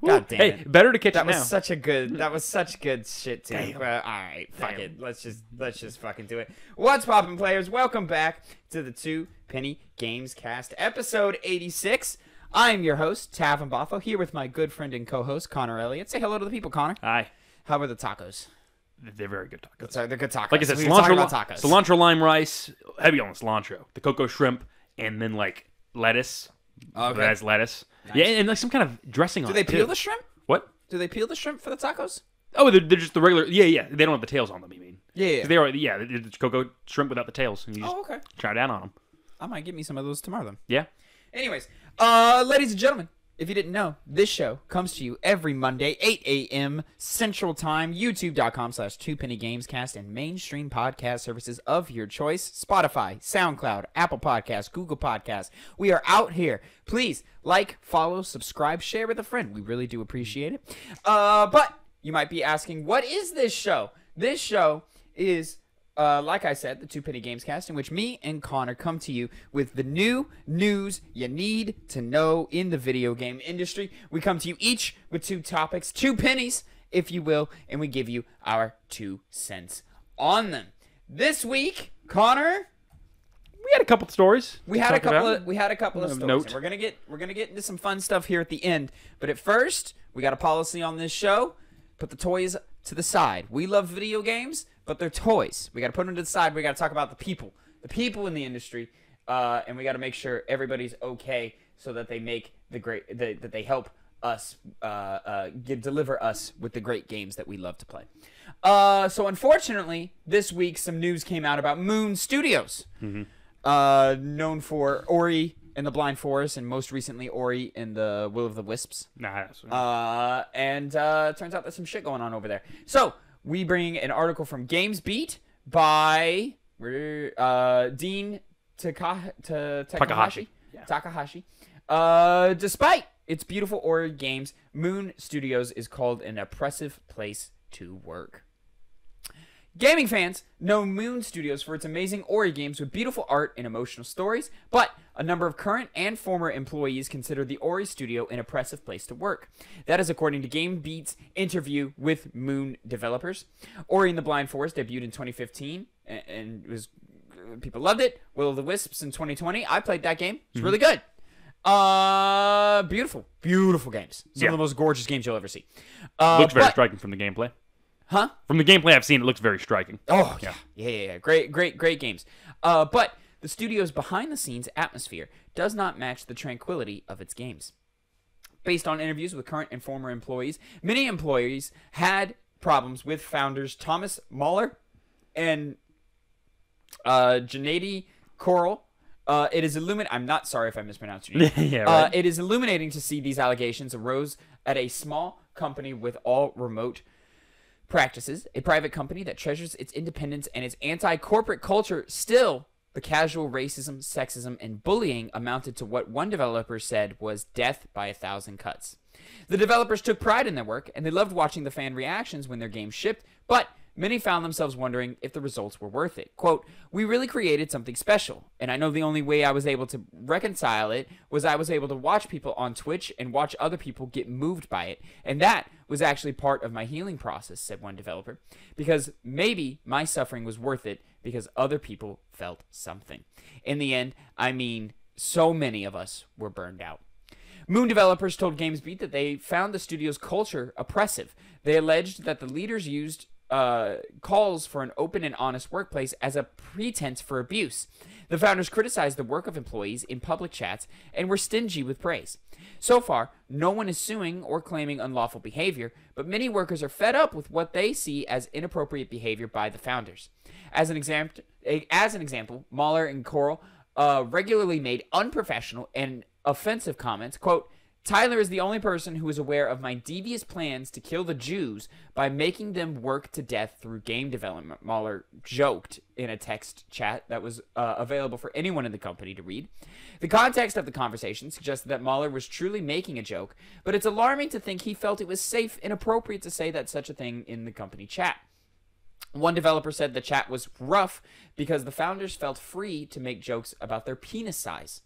God damn hey, it. better to catch That it was now. such good shit too. Damn. All right, fuck Damn. it. Let's just fucking do it. What's poppin', players? Welcome back to the Two Penny Gamescast, episode 86. I'm your host, Tavin Bothel, here with my good friend and co-host, Connor Elliott. Say hello to the people, Connor. Hi. How were the tacos? They're very good tacos. They're good tacos. Like I said, we were talking about tacos. cilantro lime rice, heavy on cilantro, the cocoa shrimp, and then like lettuce. Okay. That has lettuce. Nice. Yeah, and like some kind of dressing on Do they it, peel too. the shrimp? What? Do they peel the shrimp for the tacos? Oh, they're just the regular. Yeah. They don't have the tails on them. You mean? Yeah. 'Cause they are. Yeah, it's cocoa shrimp without the tails, and you just Okay. try down on them. I might get me some of those tomorrow then. Yeah. Anyways, ladies and gentlemen, if you didn't know, this show comes to you every Monday, 8 a.m. Central Time, youtube.com/2pennygamescast, and mainstream podcast services of your choice, Spotify, SoundCloud, Apple Podcasts, Google Podcasts. We are out here. Please like, follow, subscribe, share with a friend. We really do appreciate it. But you might be asking, what is this show? This show is... like I said, the Two Penny Gamescast, in which me and Connor come to you with the new news you need to know in the video game industry. We come to you each with two topics, 2 pennies, if you will, and we give you our 2 cents on them. This week, Connor, We had a couple of stories. we had a couple of stories. Note. And we're gonna get into some fun stuff here at the end. But at first, we got a policy on this show: put the toys to the side. We love video games, but they're toys. We got to put them to the side. We got to talk about the people in the industry, and we got to make sure everybody's okay, so that they make that they help us deliver us with the great games that we love to play. So unfortunately, this week some news came out about Moon Studios, known for Ori and the Blind Forest, and most recently Ori and the Will of the Wisps. Nah. And it turns out there's some shit going on over there. So we bring an article from GamesBeat by Dean Takahashi. Yeah. Takahashi. Despite its beautiful Ori games, Moon Studios is called an oppressive place to work. Gaming fans know Moon Studios for its amazing Ori games with beautiful art and emotional stories, but a number of current and former employees consider the Ori studio an oppressive place to work. That is according to GameBeat's interview with Moon developers. Ori and the Blind Forest debuted in 2015, and people loved it. Will of the Wisps in 2020. I played that game. It's really good. Beautiful games. Some of the most gorgeous games you'll ever see. Looks very striking from the gameplay. Huh? From the gameplay I've seen, it looks very striking. Oh, yeah. Great games. But the studio's behind-the-scenes atmosphere does not match the tranquility of its games. Based on interviews with current and former employees, many employees had problems with founders Thomas Mahler and Gennady Korl. It is I'm not sorry if I mispronounced your name. Yeah, right. It is illuminating to see these allegations arose at a small company with all remote practices, a private company that treasures its independence and its anti-corporate culture. Still, the casual racism, sexism, and bullying amounted to what one developer said was death by 1,000 cuts. The developers took pride in their work, and they loved watching the fan reactions when their game shipped, but many found themselves wondering if the results were worth it. Quote, "We really created something special, and I know the only way I was able to reconcile it was I was able to watch people on Twitch and watch other people get moved by it, and that was actually part of my healing process," said one developer, "because maybe my suffering was worth it because other people felt something." In the end, I mean, so many of us were burned out. Moon developers told GamesBeat that they found the studio's culture oppressive. They alleged that the leaders used calls for an open and honest workplace as a pretense for abuse. The founders criticized the work of employees in public chats and were stingy with praise. So far, no one is suing or claiming unlawful behavior, but many workers are fed up with what they see as inappropriate behavior by the founders. As an example, Mahler and Korl regularly made unprofessional and offensive comments. Quote, "Tyler is the only person who is aware of my devious plans to kill the Jews by making them work to death through game development," Mahler joked in a text chat that was available for anyone in the company to read. The context of the conversation suggested that Mahler was truly making a joke, but it's alarming to think he felt it was safe and appropriate to say that such a thing in the company chat. One developer said the chat was rough because the founders felt free to make jokes about their penis size.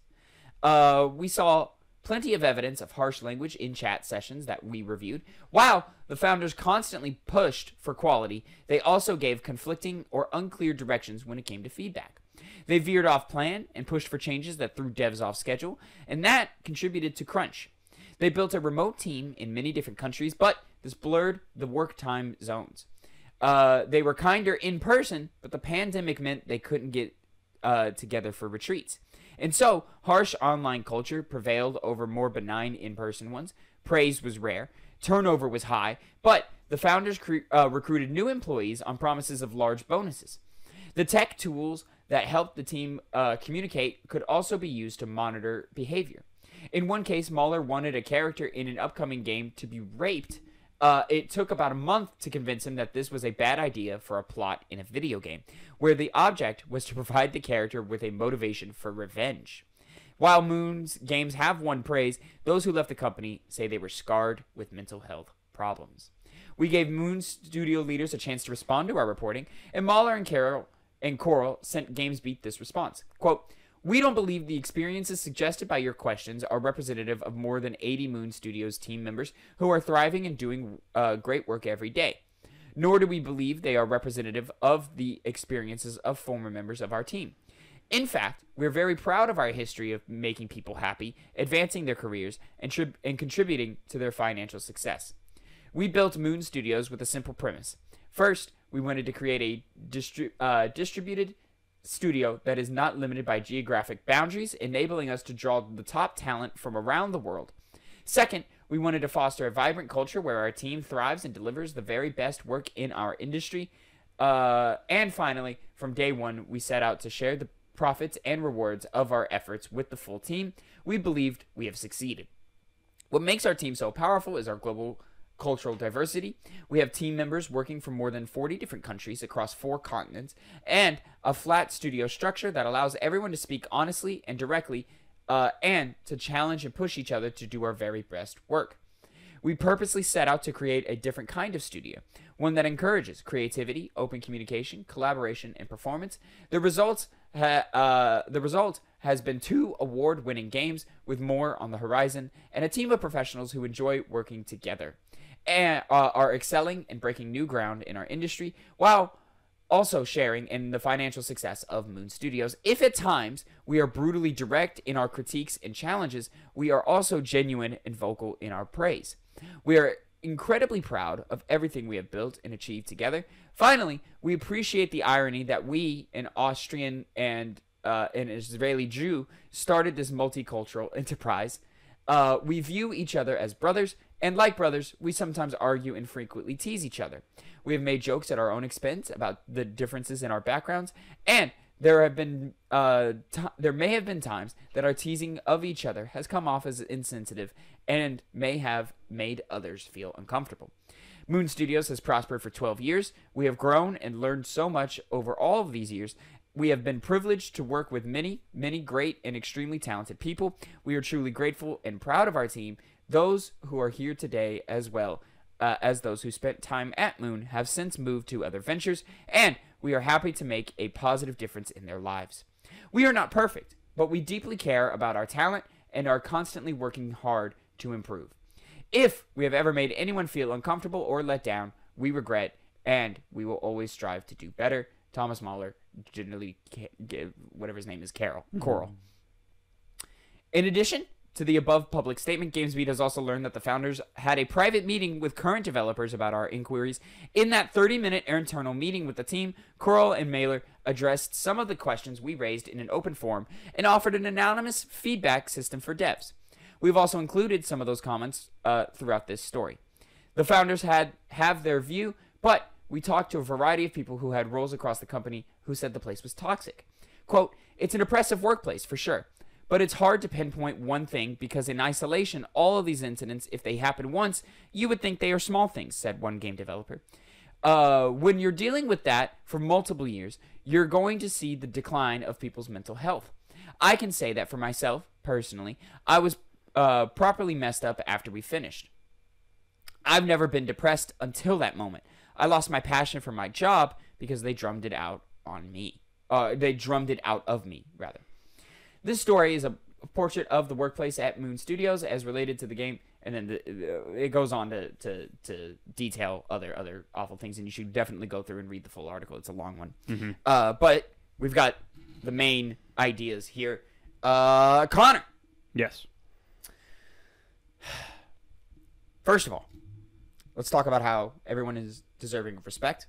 We saw plenty of evidence of harsh language in chat sessions that we reviewed. While the founders constantly pushed for quality, they also gave conflicting or unclear directions when it came to feedback. They veered off plan and pushed for changes that threw devs off schedule, and that contributed to crunch. They built a remote team in many different countries, but this blurred the work time zones. They were kinder in person, but the pandemic meant they couldn't get together for retreats. And so, harsh online culture prevailed over more benign in-person ones. Praise was rare. Turnover was high. But the founders recruited new employees on promises of large bonuses. The tech tools that helped the team communicate could also be used to monitor behavior. In one case, Mahler wanted a character in an upcoming game to be raped. It took about a month to convince him that this was a bad idea for a plot in a video game, where the object was to provide the character with a motivation for revenge. While Moon's games have won praise, those who left the company say they were scarred with mental health problems. We gave Moon studio leaders a chance to respond to our reporting, and Mahler and Coral sent GamesBeat this response. Quote, "We don't believe the experiences suggested by your questions are representative of more than 80 Moon Studios team members who are thriving and doing great work every day. Nor do we believe they are representative of the experiences of former members of our team. In fact, we're very proud of our history of making people happy, advancing their careers, and contributing to their financial success. We built Moon Studios with a simple premise. First, we wanted to create a distributed studio that is not limited by geographic boundaries, enabling us to draw the top talent from around the world. Second, we wanted to foster a vibrant culture where our team thrives and delivers the very best work in our industry. And finally, from day one, we set out to share the profits and rewards of our efforts with the full team. We believed we have succeeded. What makes our team so powerful is our global cultural diversity. We have team members working from more than 40 different countries across 4 continents, and a flat studio structure that allows everyone to speak honestly and directly, and to challenge and push each other to do our very best work. We purposely set out to create a different kind of studio, one that encourages creativity, open communication, collaboration, and performance. The result has been 2 award-winning games with more on the horizon, and a team of professionals who enjoy working together and are excelling and breaking new ground in our industry, while also sharing in the financial success of Moon Studios. If at times we are brutally direct in our critiques and challenges, we are also genuine and vocal in our praise. We are incredibly proud of everything we have built and achieved together. Finally, we appreciate the irony that we, an Austrian and an Israeli Jew, started this multicultural enterprise. We view each other as brothers, and like brothers, we sometimes argue and frequently tease each other. We have made jokes at our own expense about the differences in our backgrounds, and there may have been times that our teasing of each other has come off as insensitive and may have made others feel uncomfortable. Moon Studios has prospered for 12 years. We have grown and learned so much over all of these years. We have been privileged to work with many, many great and extremely talented people. We are truly grateful and proud of our team. Those who are here today, as well as those who spent time at Moon, have since moved to other ventures, and we are happy to make a positive difference in their lives. We are not perfect, but we deeply care about our talent and are constantly working hard to improve. If we have ever made anyone feel uncomfortable or let down, we regret, and we will always strive to do better. Thomas Mahler, generally, whatever his name is, Coral. In addition to the above public statement, GamesBeat has also learned that the founders had a private meeting with current developers about our inquiries. In that 30-minute internal meeting with the team, Coral and Mahler addressed some of the questions we raised in an open forum and offered an anonymous feedback system for devs. We've also included some of those comments throughout this story. The founders have their view, but we talked to a variety of people who had roles across the company who said the place was toxic. Quote, "It's an oppressive workplace, for sure. But it's hard to pinpoint one thing because in isolation, all of these incidents, if they happen once, you would think they are small things," said one game developer. When you're dealing with that for multiple years, you're going to see the decline of people's mental health. I can say that for myself, personally, I was properly messed up after we finished. I've never been depressed until that moment. I lost my passion for my job because they drummed it out on me. They drummed it out of me, rather. This story is a portrait of the workplace at Moon Studios as related to the game, and then it goes on to detail other awful things, and you should definitely go through and read the full article. It's a long one. But we've got the main ideas here. Connor. Yes. First of all, let's talk about how everyone is deserving of respect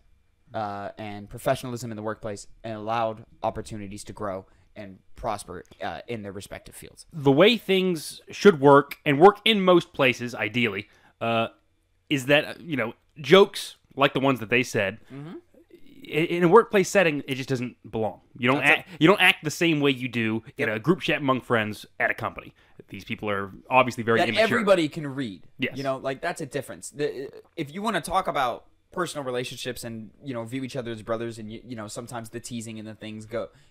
and professionalism in the workplace, and allowed opportunities to grow and prosper in their respective fields. The way things should work, and work in most places, ideally, is that, jokes like the ones that they said, in a workplace setting, it just doesn't belong. You don't act the same way you do in a group chat among friends at a company. These people are obviously very immature. Everybody can read. Yes. That's a difference. If you want to talk about personal relationships and view each other as brothers, and sometimes the teasing and the things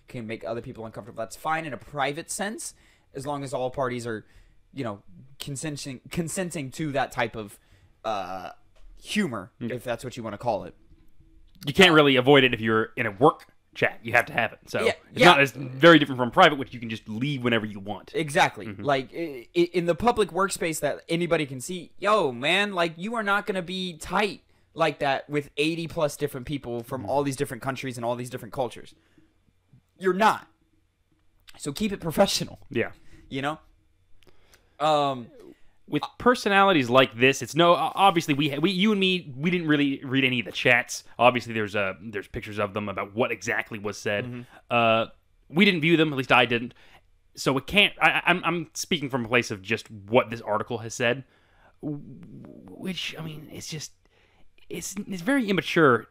can make other people uncomfortable, that's fine in a private sense, as long as all parties are consenting to that type of humor, if that's what you want to call it. You can't really avoid it if you're in a work chat. You have to have it. So it's not as very different from private, which you can just leave whenever you want. Exactly. Like in the public workspace that anybody can see, yo, man, like you are not going to be tight like that with 80 plus different people from all these different countries and all these different cultures. You're not. So keep it professional. Yeah. With personalities like this, it's obviously you and me, we didn't really read any of the chats. Obviously there's pictures of them about what exactly was said. We didn't view them, at least I didn't. So it can't I'm speaking from a place of just what this article has said, which it's very immature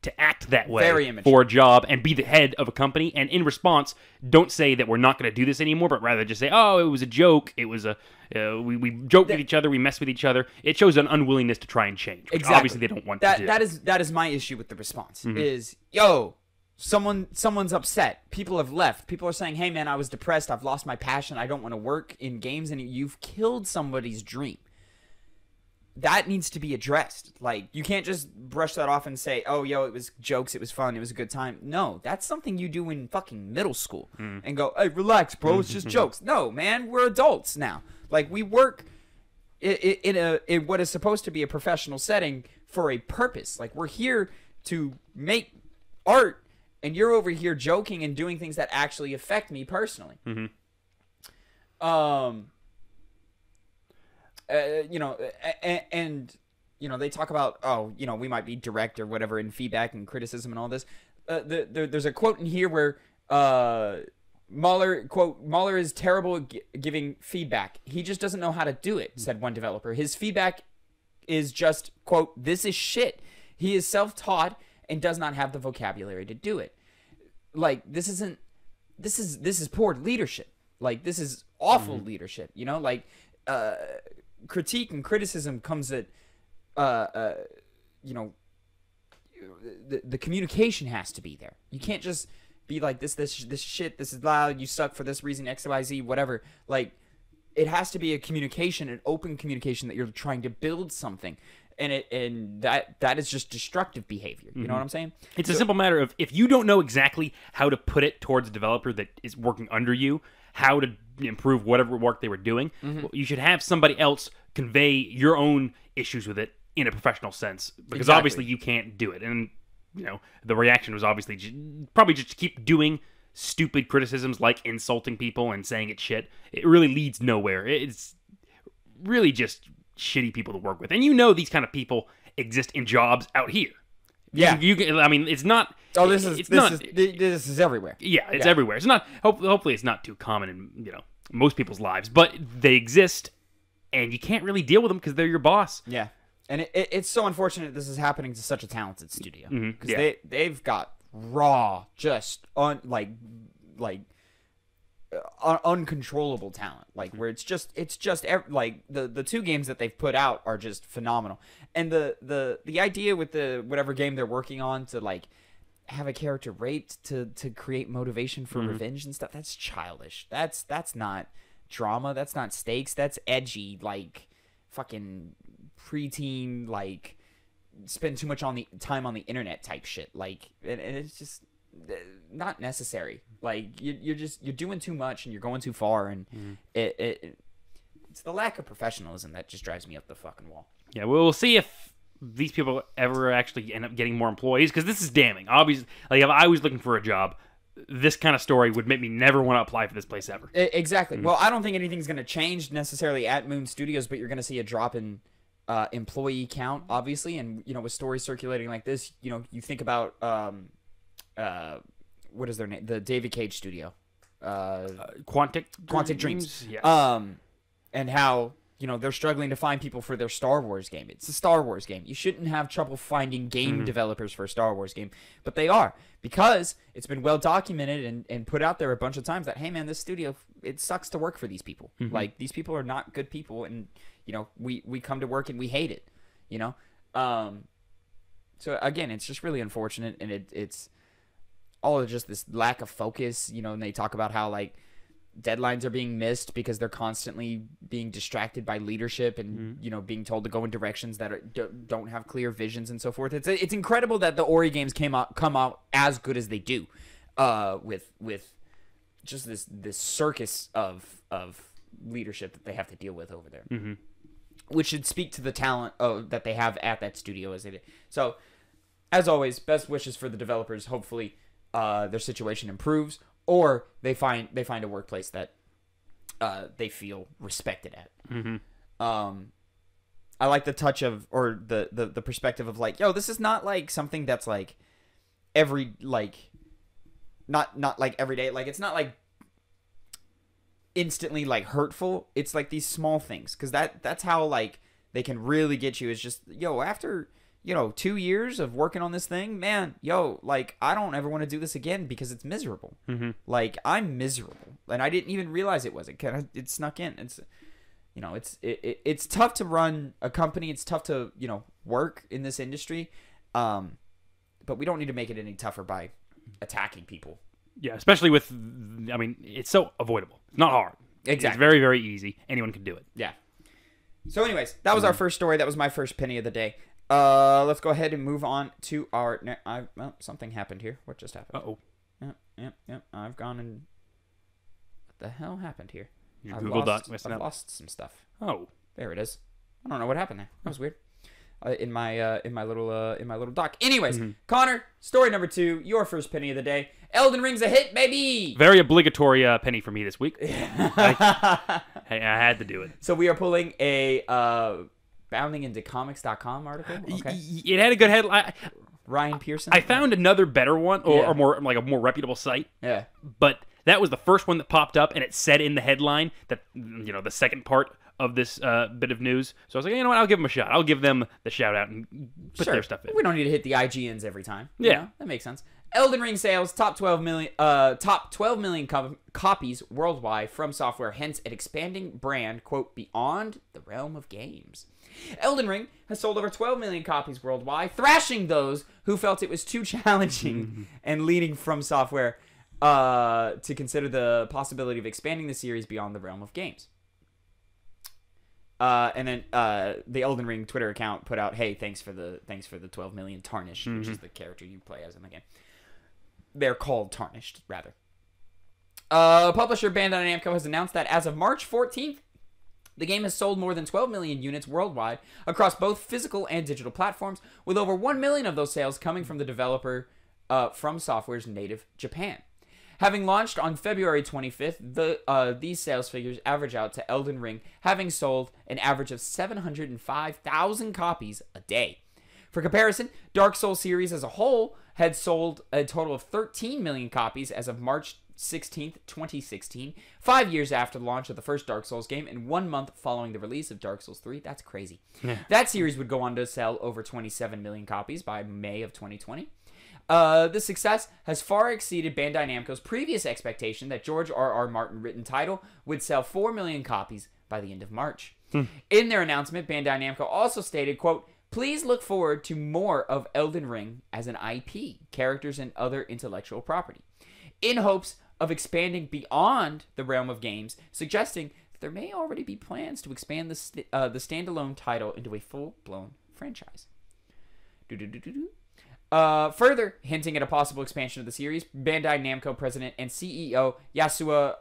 to act that way for a job and be the head of a company, and in response, don't say that we're not going to do this anymore, but rather just say, oh, it was a joke. It was we joked with each other, we messed with each other. It shows an unwillingness to try and change, which obviously they don't want to do. That is my issue with the response. Is someone's upset. People have left. People are saying, hey man, I was depressed. I've lost my passion. I don't want to work in games, and you've killed somebody's dream. That needs to be addressed. Like, you can't just brush that off and say, oh, it was jokes, it was fun, it was a good time. No, that's something you do in fucking middle school. And go, hey, relax, bro, it's just jokes. No, man, we're adults now. Like, we work in what is supposed to be a professional setting for a purpose. Like, we're here to make art, and you're over here joking and doing things that actually affect me personally. They talk about, we might be direct or whatever in feedback and criticism and all this. There's a quote in here where Mahler is terrible at giving feedback. He just doesn't know how to do it, said one developer. His feedback is just, quote, this is shit. He is self-taught and does not have the vocabulary to do it. Like, this is poor leadership. Like, this is awful leadership, critique and criticism comes at the communication has to be there. You can't just be like this shit, this is loud, you suck for this reason, XYZ, whatever. Like, it has to be a communication, an open communication, that you're trying to build something, and that is just destructive behavior. You know what I'm saying? It's a simple matter of, if you don't know exactly how to put it towards a developer that is working under you, how to improve whatever work they were doing, you should have somebody else convey your own issues with it in a professional sense, because obviously you can't do it. And the reaction was obviously probably just to keep doing stupid criticisms like insulting people and saying it's shit. It really leads nowhere. It's really just shitty people to work with, and these kind of people exist in jobs out here. Yeah, it's not. Oh, this is everywhere. Yeah, it's everywhere. It's not. Hopefully, it's not too common in most people's lives, but they exist, and you can't really deal with them because they're your boss. Yeah, and it's so unfortunate this is happening to such a talented studio, because they've got raw, just uncontrollable talent, like where it's just like the two games that they've put out are just phenomenal. And the idea with the whatever game they're working on to like have a character raped to create motivation for revenge and stuff, that's childish. That's not drama, that's not stakes, that's edgy, like fucking preteen, like spend too much time on the internet type shit. Like, and it's just not necessary. Like you're doing too much and you're going too far, and it's the lack of professionalism that just drives me up the fucking wall. Yeah, we'll see if these people ever actually end up getting more employees, because this is damning. Obviously, like if I was looking for a job, this kind of story would make me never want to apply for this place ever. Exactly. Well, I don't think anything's going to change necessarily at Moon Studios, but you're going to see a drop in employee count, obviously. And, with stories circulating like this, you think about, what is their name? The David Cage studio. Quantic Dreams. Yes. And how, they're struggling to find people for their Star Wars game. It's a Star Wars game. You shouldn't have trouble finding game developers for a Star Wars game, but they are, because it's been well documented and put out there a bunch of times that, hey man, this studio, it sucks to work for these people. Like, these people are not good people, and we come to work and we hate it. So again, it's just really unfortunate, and it's all of just this lack of focus. And they talk about how like deadlines are being missed because they're constantly being distracted by leadership and being told to go in directions that don't have clear visions and so forth. It's incredible that the Ori games come out as good as they do, with just this circus of leadership that they have to deal with over there, which should speak to the talent that they have at that studio as they did. So, as always, best wishes for the developers. Hopefully, their situation improves, or they find a workplace that they feel respected at. I like the touch of, or the perspective of like, yo, this is not like something that's like every like not like every day. Like, it's not like instantly like hurtful. It's like these small things, because that's how like they can really get you. Is just, yo, after 2 years of working on this thing, man, like, I don't ever want to do this again because it's miserable. Like, I'm miserable, and I didn't even realize it was. It snuck in. It's, it's tough to run a company. It's tough to, work in this industry. But we don't need to make it any tougher by attacking people. Yeah, especially with, it's so avoidable. It's not hard. Exactly. It's very, very easy. Anyone can do it. Yeah. So anyways, that was our first story. That was my first penny of the day. Let's go ahead and move on to our... well, something happened here. What just happened? Uh-oh. Yep. I've gone and... What the hell happened here? Your Google Doc messing I've up. lost some stuff. Oh. There it is. I don't know what happened there. That was weird. In my little doc. Anyways, Connor, story number 2, your first penny of the day. Elden Ring's a hit, baby! Very obligatory penny for me this week. Hey, I had to do it. So we are pulling a boundingintocomics.com article. Okay. It had a good headline. Ryan Pearson. I found another better one, or more like a more reputable site. Yeah. But that was the first one that popped up, and it said in the headline that the second part of this bit of news. So I was like, you know what? I'll give them a shot. I'll give them the shout out and put their stuff in. We don't need to hit the IGNs every time. Yeah, that makes sense. Elden Ring sales top 12 million copies worldwide from software, hence an expanding brand, quote, beyond the realm of games. Elden Ring has sold over 12 million copies worldwide, thrashing those who felt it was too challenging and leading From Software to consider the possibility of expanding the series beyond the realm of games. And then the Elden Ring Twitter account put out, "Hey, thanks for the 12 million Tarnished, which is the character you play as in the game. They're called Tarnished, rather." Publisher Bandai Namco has announced that as of March 14th, the game has sold more than 12 million units worldwide across both physical and digital platforms, with over 1 million of those sales coming from the developer From Software's native Japan. Having launched on February 25th, these sales figures average out to Elden Ring having sold an average of 705,000 copies a day. For comparison, Dark Souls series as a whole had sold a total of 13 million copies as of March 16th, 2016, 5 years after the launch of the first Dark Souls game and 1 month following the release of Dark Souls 3. That's crazy. Yeah. That series would go on to sell over 27 million copies by May of 2020. This success has far exceeded Bandai Namco's previous expectation that George R.R. Martin written title would sell 4 million copies by the end of March. In their announcement, Bandai Namco also stated, quote, "Please look forward to more of Elden Ring as an IP, characters, and other intellectual property, in hopes of expanding beyond the realm of games, suggesting that there may already be plans to expand the standalone title into a full-blown franchise." Further hinting at a possible expansion of the series, Bandai Namco president and CEO Yasuo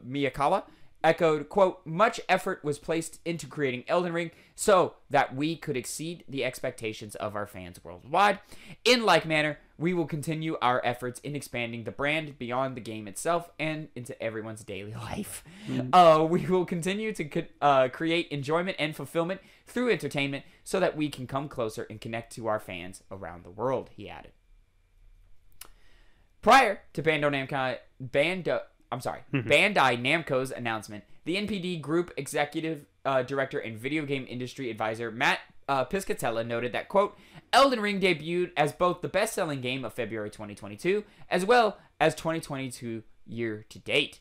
Miyakawa echoed, quote, "Much effort was placed into creating Elden Ring so that we could exceed the expectations of our fans worldwide. In like manner, we will continue our efforts in expanding the brand beyond the game itself and into everyone's daily life. We will continue to create enjoyment and fulfillment through entertainment so that we can come closer and connect to our fans around the world," he added. Prior to Bandai Namco's announcement, the NPD Group Executive Director and Video Game Industry Advisor Matt Piscatella noted that, quote, "Elden Ring debuted as both the best-selling game of February 2022 as well as 2022 year to date.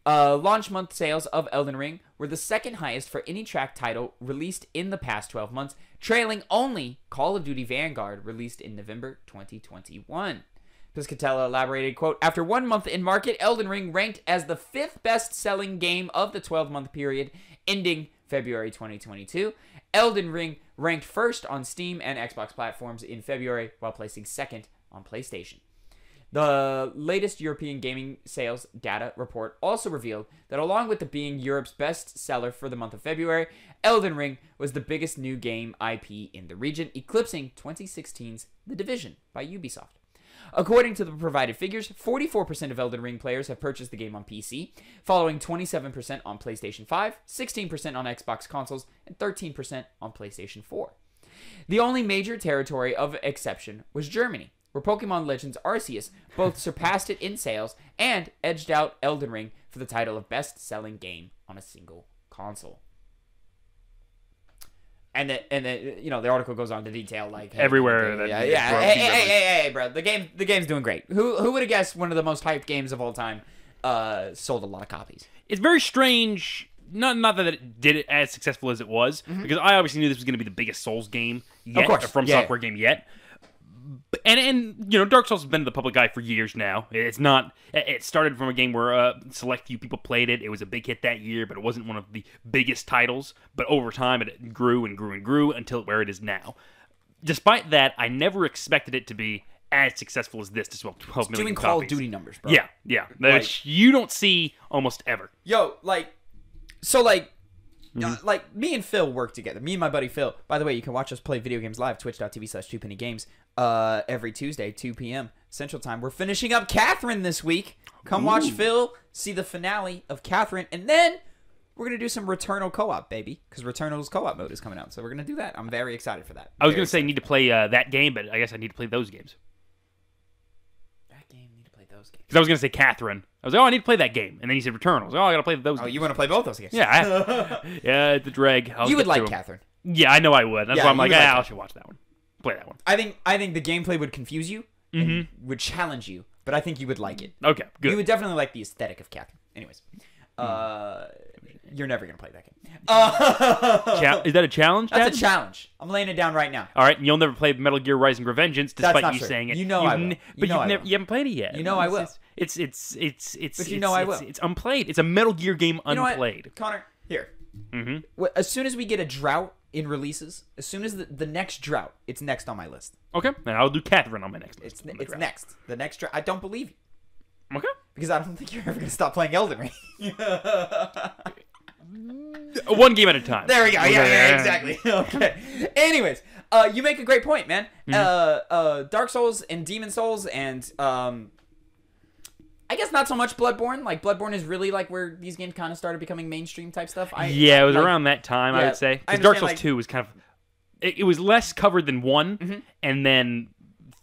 Launch month sales of Elden Ring were the second highest for any track title released in the past 12 months, trailing only Call of Duty Vanguard, released in November 2021. Piscatella elaborated, quote, "After 1 month in market, Elden Ring ranked as the 5th best-selling game of the 12-month period ending February 2022. Elden Ring ranked first on Steam and Xbox platforms in February, while placing second on PlayStation." The latest European gaming sales data report also revealed that along with being Europe's best seller for the month of February, Elden Ring was the biggest new game IP in the region, eclipsing 2016's The Division by Ubisoft. According to the provided figures, 44% of Elden Ring players have purchased the game on PC, following 27% on PlayStation 5, 16% on Xbox consoles, and 13% on PlayStation 4. The only major territory of exception was Germany, where Pokemon Legends Arceus both surpassed it in sales and edged out Elden Ring for the title of best-selling game on a single console. And the article goes on to detail like, hey, everywhere. Hey, bro, the game's doing great. Who would have guessed one of the most hyped games of all time sold a lot of copies? It's very strange. Not that it did it as successful as it was, because I obviously knew this was going to be the biggest Souls game yet, from software game yet. And Dark Souls has been in the public eye for years now. It's not. It started from a game where a select few people played it. It was a big hit that year, but it wasn't one of the biggest titles. But over time, it grew and grew and grew until where it is now. Despite that, I never expected it to be as successful as this. To sell 12 million doing copies. Call of Duty numbers, bro. Yeah. Which you don't see almost ever. Yo, like me and Phil work together. Me and my buddy Phil. By the way, you can watch us play video games live, twitch.tv/2pennygames, every Tuesday, 2 p.m. Central Time. We're finishing up Catherine this week. Come watch Phil, see the finale of Catherine, and then we're going to do some Returnal co-op, baby, because Returnal's co-op mode is coming out, so we're going to do that. I'm very excited for that. I was going to say I need to play that game, but I guess I need to play those games. Because I was going to say Catherine. I was like, I need to play that game. And then you said Returnal. I was like, I got to play those games. You want to play both those games? Yeah. It's a drag. You would like Catherine. Yeah, I know I would. That's why I'm like, I should watch that one. Play that one. I think the gameplay would confuse you and would challenge you, but I think you would like it. Okay, good. You would definitely like the aesthetic of Catherine. Anyways. You're never going to play that game. Is that a challenge, Dad? That's a challenge. I'm laying it down right now. All right, and you'll never play Metal Gear Rising Revengeance, despite you true. saying it. You know I will. But you haven't played it yet. You know I will. But I will. It's unplayed. It's a Metal Gear game unplayed. Connor, here. As soon as we get a drought in releases, as soon as the next drought, it's next on my list. Okay, then I'll do Catherine on my next list. It's next. The next drought. I don't believe you. Okay. Because I don't think you're ever going to stop playing Elden Ring. One game at a time. There we go. Yeah, exactly. Okay. Anyways, you make a great point, man. Dark Souls and Demon Souls and I guess not so much Bloodborne. Like Bloodborne is really like where these games kind of started becoming mainstream type stuff. It was around that time, I would say. Because Dark Souls 2 was kind of it was less covered than 1, and then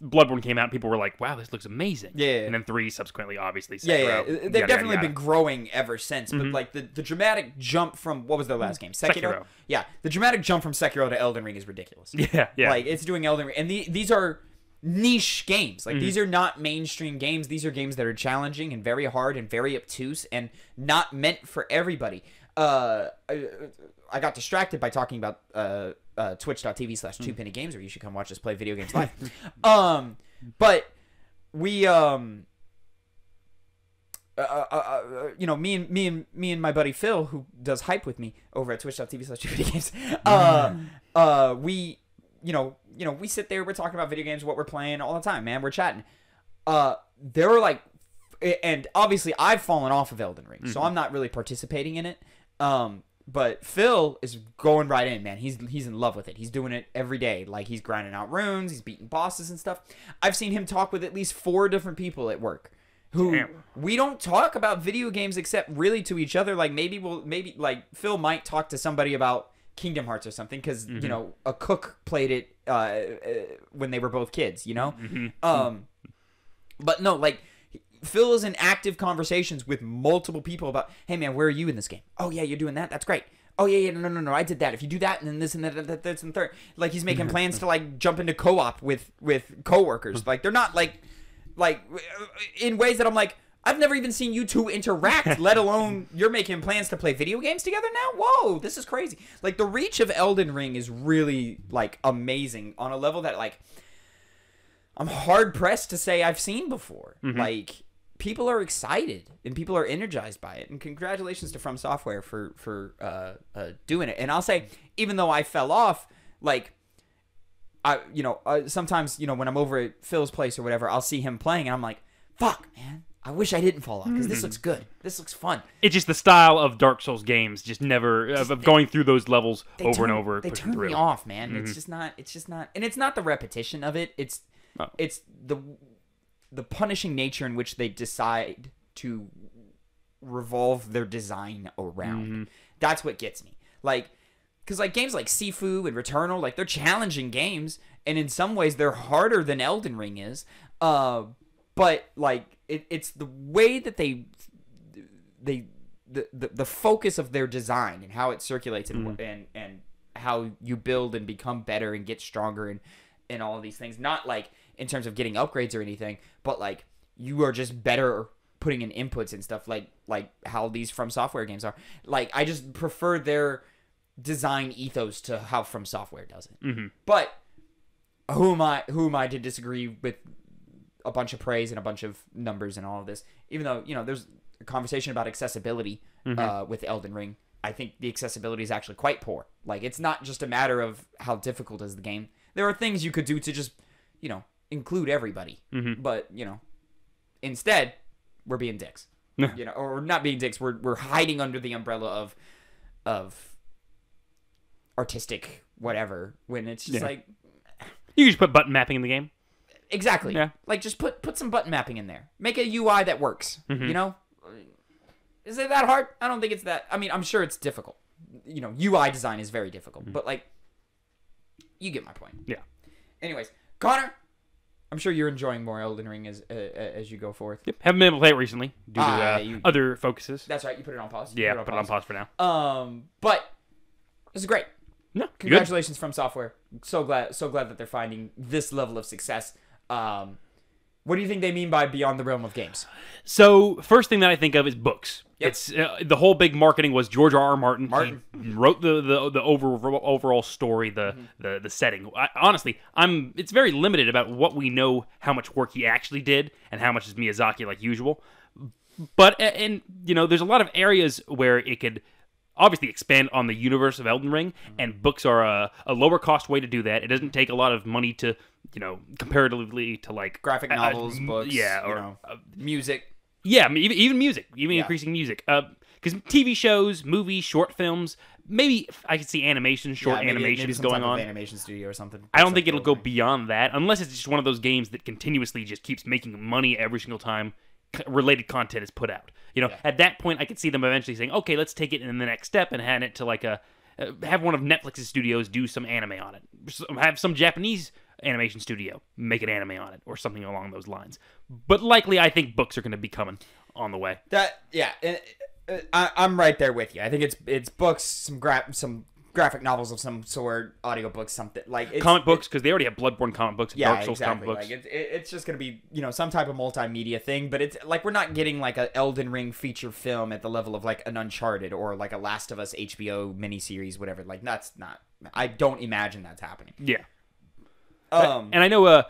Bloodborne came out, and people were like, "Wow, this looks amazing." Yeah. And then 3 subsequently, obviously. Sekiro, they've definitely been growing ever since. But like the dramatic jump from what was their last game? Sekiro. Yeah, the dramatic jump from Sekiro to Elden Ring is ridiculous. Yeah. Like it's doing Elden Ring, and these are niche games. Like these are not mainstream games. These are games that are challenging and very hard and very obtuse and not meant for everybody. I got distracted by talking about twitch.tv/2pennygames, where you should come watch us play video games live. But we me and my buddy Phil, who does hype with me over at twitch.tv/2pennygames, we sit there, we're talking about video games, what we're playing all the time, man. We're chatting. There were like, and obviously I've fallen off of Elden Ring, so I'm not really participating in it. But Phil is going right in, man. He's in love with it. He's doing it every day. Like, he's grinding out runes, he's beating bosses and stuff. I've seen him talk with at least 4 different people at work who we don't talk about video games except really to each other. Like, maybe like Phil might talk to somebody about Kingdom Hearts or something because a cook played it when they were both kids, but no, like, Phil is in active conversations with multiple people about, hey man, where are you in this game? Oh yeah, you're doing that. That's great. Oh yeah, no, I did that. If you do that and then this and that, that's and third. Like, he's making plans to like jump into co-op with coworkers. Like, they're not like in ways that I'm like, I've never even seen you two interact, let alone you're making plans to play video games together now? Whoa, this is crazy. Like, the reach of Elden Ring is really like amazing on a level that like I'm hard pressed to say I've seen before. Like, people are excited and people are energized by it, and congratulations to From Software for doing it. And I'll say, even though I fell off, like, sometimes when I'm over at Phil's place or whatever, I'll see him playing and I'm like, fuck, man, I wish I didn't fall off because this looks good. This looks fun. It's just the style of Dark Souls games, just never of going through those levels over and over. They turn me off, man. It's just not, and it's not the repetition of it. It's the punishing nature in which they decide to revolve their design around. That's what gets me. Like, because like games like Sifu and Returnal, like, they're challenging games, and in some ways they're harder than Elden Ring is. But like it's the way that the focus of their design and how it circulates and how you build and become better and get stronger and all of these things. Not like in terms of getting upgrades or anything, but like you are just better putting in inputs and stuff, like how these From Software games are. Like, I just prefer their design ethos to how From Software does it. But who am I to disagree with a bunch of praise and a bunch of numbers and all of this? Even though there's a conversation about accessibility with Elden Ring. I think the accessibility is actually quite poor. Like, it's not just a matter of how difficult is the game. There are things you could do to just include everybody. But instead we're being dicks. Or not being dicks. We're hiding under the umbrella of artistic whatever, when it's just like, you just put button mapping in the game. Exactly. Yeah. Like, just put some button mapping in there. Make a UI that works. Is it that hard? I don't think it's that. I mean, I'm sure it's difficult. UI design is very difficult. But like, you get my point. Yeah. Anyways, Connor, I'm sure you're enjoying more Elden Ring as you go forth. Yep. Haven't been able to play it recently due to other focuses. That's right. You put it on pause. Yeah, put it on pause for now. But this is great. No, congratulations, From Software. So glad that they're finding this level of success. What do you think they mean by beyond the realm of games? So, first thing that I think of is books. Yep. It's the whole big marketing was George R. R. Martin. He wrote the overall story, the setting. Honestly, it's very limited about what we know, how much work he actually did, and how much is Miyazaki like usual. But there's a lot of areas where it could obviously expand on the universe of Elden Ring, and books are a lower cost way to do that. It doesn't take a lot of money to, comparatively to like graphic novels, books, or music. Yeah, even music, increasing music. Because TV shows, movies, short films, maybe I could see animations, animations some going type on. Of animation studio or something. I don't think it'll go beyond that, unless it's just one of those games that continuously just keeps making money every single time related content is put out. At that point, I could see them eventually saying, okay, let's take it in the next step and hand it to like have one of Netflix's studios do some anime on it. Have some Japanese animation studio make an anime on it or something along those lines. But likely, I think books are going to be coming on the way. I'm right there with you. I think it's books, some graphic novels of some sort, audiobooks, something like comic books, because they already have Bloodborne comic books, Dark Souls comic books. Like it's just gonna be some type of multimedia thing, but it's like we're not getting like an Elden Ring feature film at the level of like an Uncharted or like a Last of Us HBO miniseries, whatever. Like that's not. I don't imagine that's happening. Yeah. And I know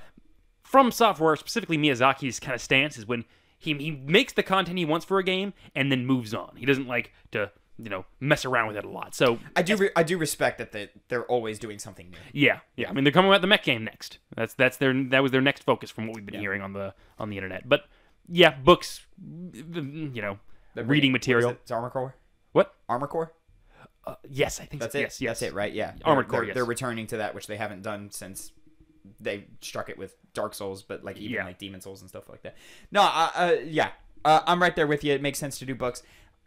From Software, specifically Miyazaki's kind of stance is when he makes the content he wants for a game and then moves on. He doesn't like to mess around with it a lot. So I do respect that they're always doing something new. Yeah. I mean, they're coming out with the mech game next. That was their next focus from what we've been hearing on the internet. But yeah, books, reading material. It's Armor Core. What? Armor Core? Yes, I think that's so. it. Yes. That's it, right? Yeah. Armored Core. Yes. They're returning to that, which they haven't done since they struck it with Dark Souls, but like even like Demon Souls and stuff like that. No, I'm right there with you. It makes sense to do books.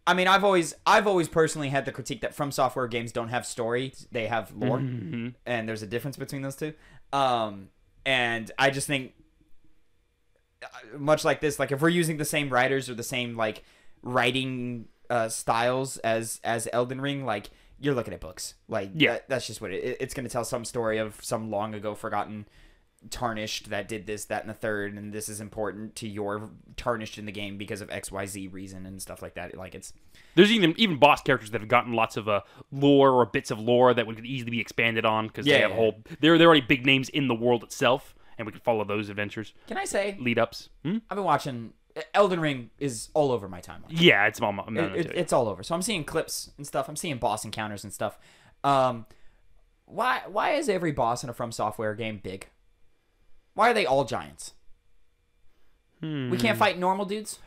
I mean, I've always personally had the critique that From Software games don't have story; they have lore, and there's a difference between those two. And I just think, much like this, like if we're using the same writers or the same like writing styles as Elden Ring, like you're looking at books. Like that's just what it's going to tell some story of some long ago forgotten Tarnished that did this, that, and the third, and this is important to your Tarnished in the game because of XYZ reason and stuff like that. Like there's even boss characters that have gotten lots of lore or bits of lore that would easily be expanded on because they have they're already big names in the world itself, and we can follow those adventures. Can I say lead ups? I've been watching. Elden Ring is all over my timeline. Yeah, it's it's all over. So I'm seeing clips and stuff. I'm seeing boss encounters and stuff. Why is every boss in a From Software game big? Why are they all giants? We can't fight normal dudes?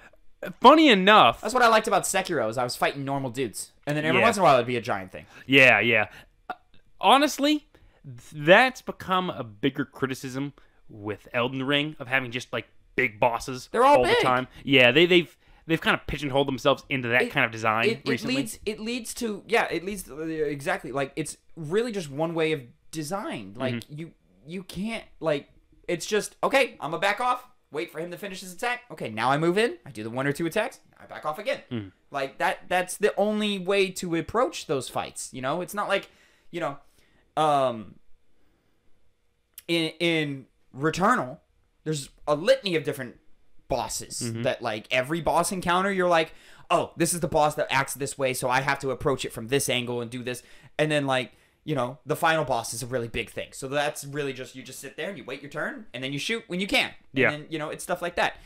Funny enough. That's what I liked about Sekiro is I was fighting normal dudes. And then every once in a while it'd be a giant thing. Yeah. Honestly, that's become a bigger criticism with Elden Ring of having just like big bosses all the time. Yeah, they've kind of pigeonholed themselves into that kind of design recently. It leads to exactly, like it's really just one way of design. Like you can't like it's just okay, I'm gonna back off, wait for him to finish his attack. Okay, now I move in, I do the 1 or 2 attacks, I back off again. Like that's the only way to approach those fights, It's not like, in Returnal, there's a litany of different bosses that like every boss encounter you're like, oh, this is the boss that acts this way, so I have to approach it from this angle and do this. And then like, the final boss is a really big thing. So that's really just, you just sit there and you wait your turn and then you shoot when you can. And then, it's stuff like that.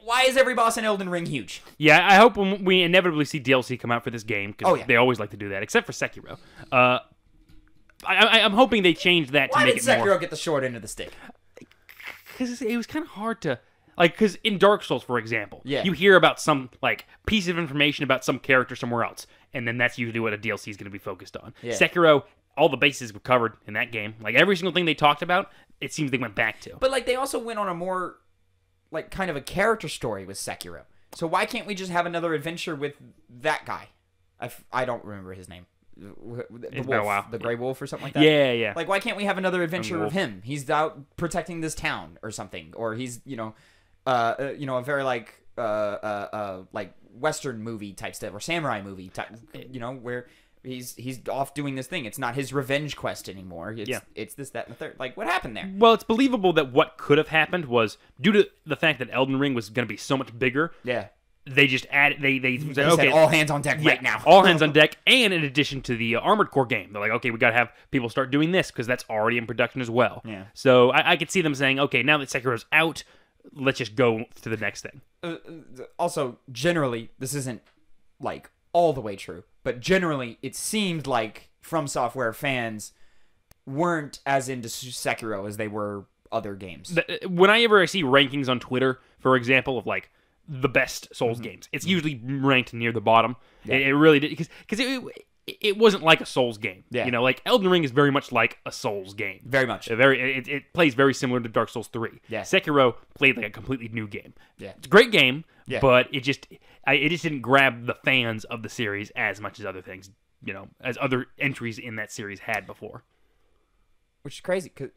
Why is every boss in Elden Ring huge? Yeah, I hope when we inevitably see DLC come out for this game, because they always like to do that, except for Sekiro. I'm hoping they change that to make it more... Why did Sekiro get the short end of the stick? Because it was kind of hard to... Like, because in Dark Souls, for example, Yeah. you hear about some, like, piece of information about some character somewhere else, and then that's usually what a DLC is going to be focused on. Yeah. Sekiro, all the bases were covered in that game. Like, every single thing they talked about, it seems they went back to. But, like, they also went on a more, like, kind of a character story with Sekiro. So why can't we just have another adventure with that guy? I don't remember his name. The It's wolf, been a while. the Grey Wolf or something like that. Yeah. Like, why can't we have another adventure of him? He's out protecting this town or something, or he's a very like Western movie type stuff or samurai movie type, where he's off doing this thing. It's not his revenge quest anymore. It's this, that, and the third. Like, what happened there? Well, it's believable that what could have happened was due to the fact that Elden Ring was going to be so much bigger. Yeah. They just added. They said, okay, all hands on deck right now. All hands on deck, and in addition to the Armored Core game, they're like, okay, we got to have people start doing this because that's already in production as well. Yeah. So I could see them saying, okay, now that Sekiro's out, let's just go to the next thing. Also, generally, this isn't like all the way true, but generally, it seemed like From Software fans weren't as into Sekiro as they were other games. Whenever I see rankings on Twitter, for example, of like the best Souls games, it's usually ranked near the bottom. Yeah. It really did because it wasn't like a Souls game. Yeah. Like Elden Ring is very much like a Souls game. Very much. It plays very similar to Dark Souls 3. Yeah. Sekiro played like a completely new game. Yeah. It's a great game, Yeah. but it just didn't grab the fans of the series as much as other things, as other entries in that series had before. Which is crazy because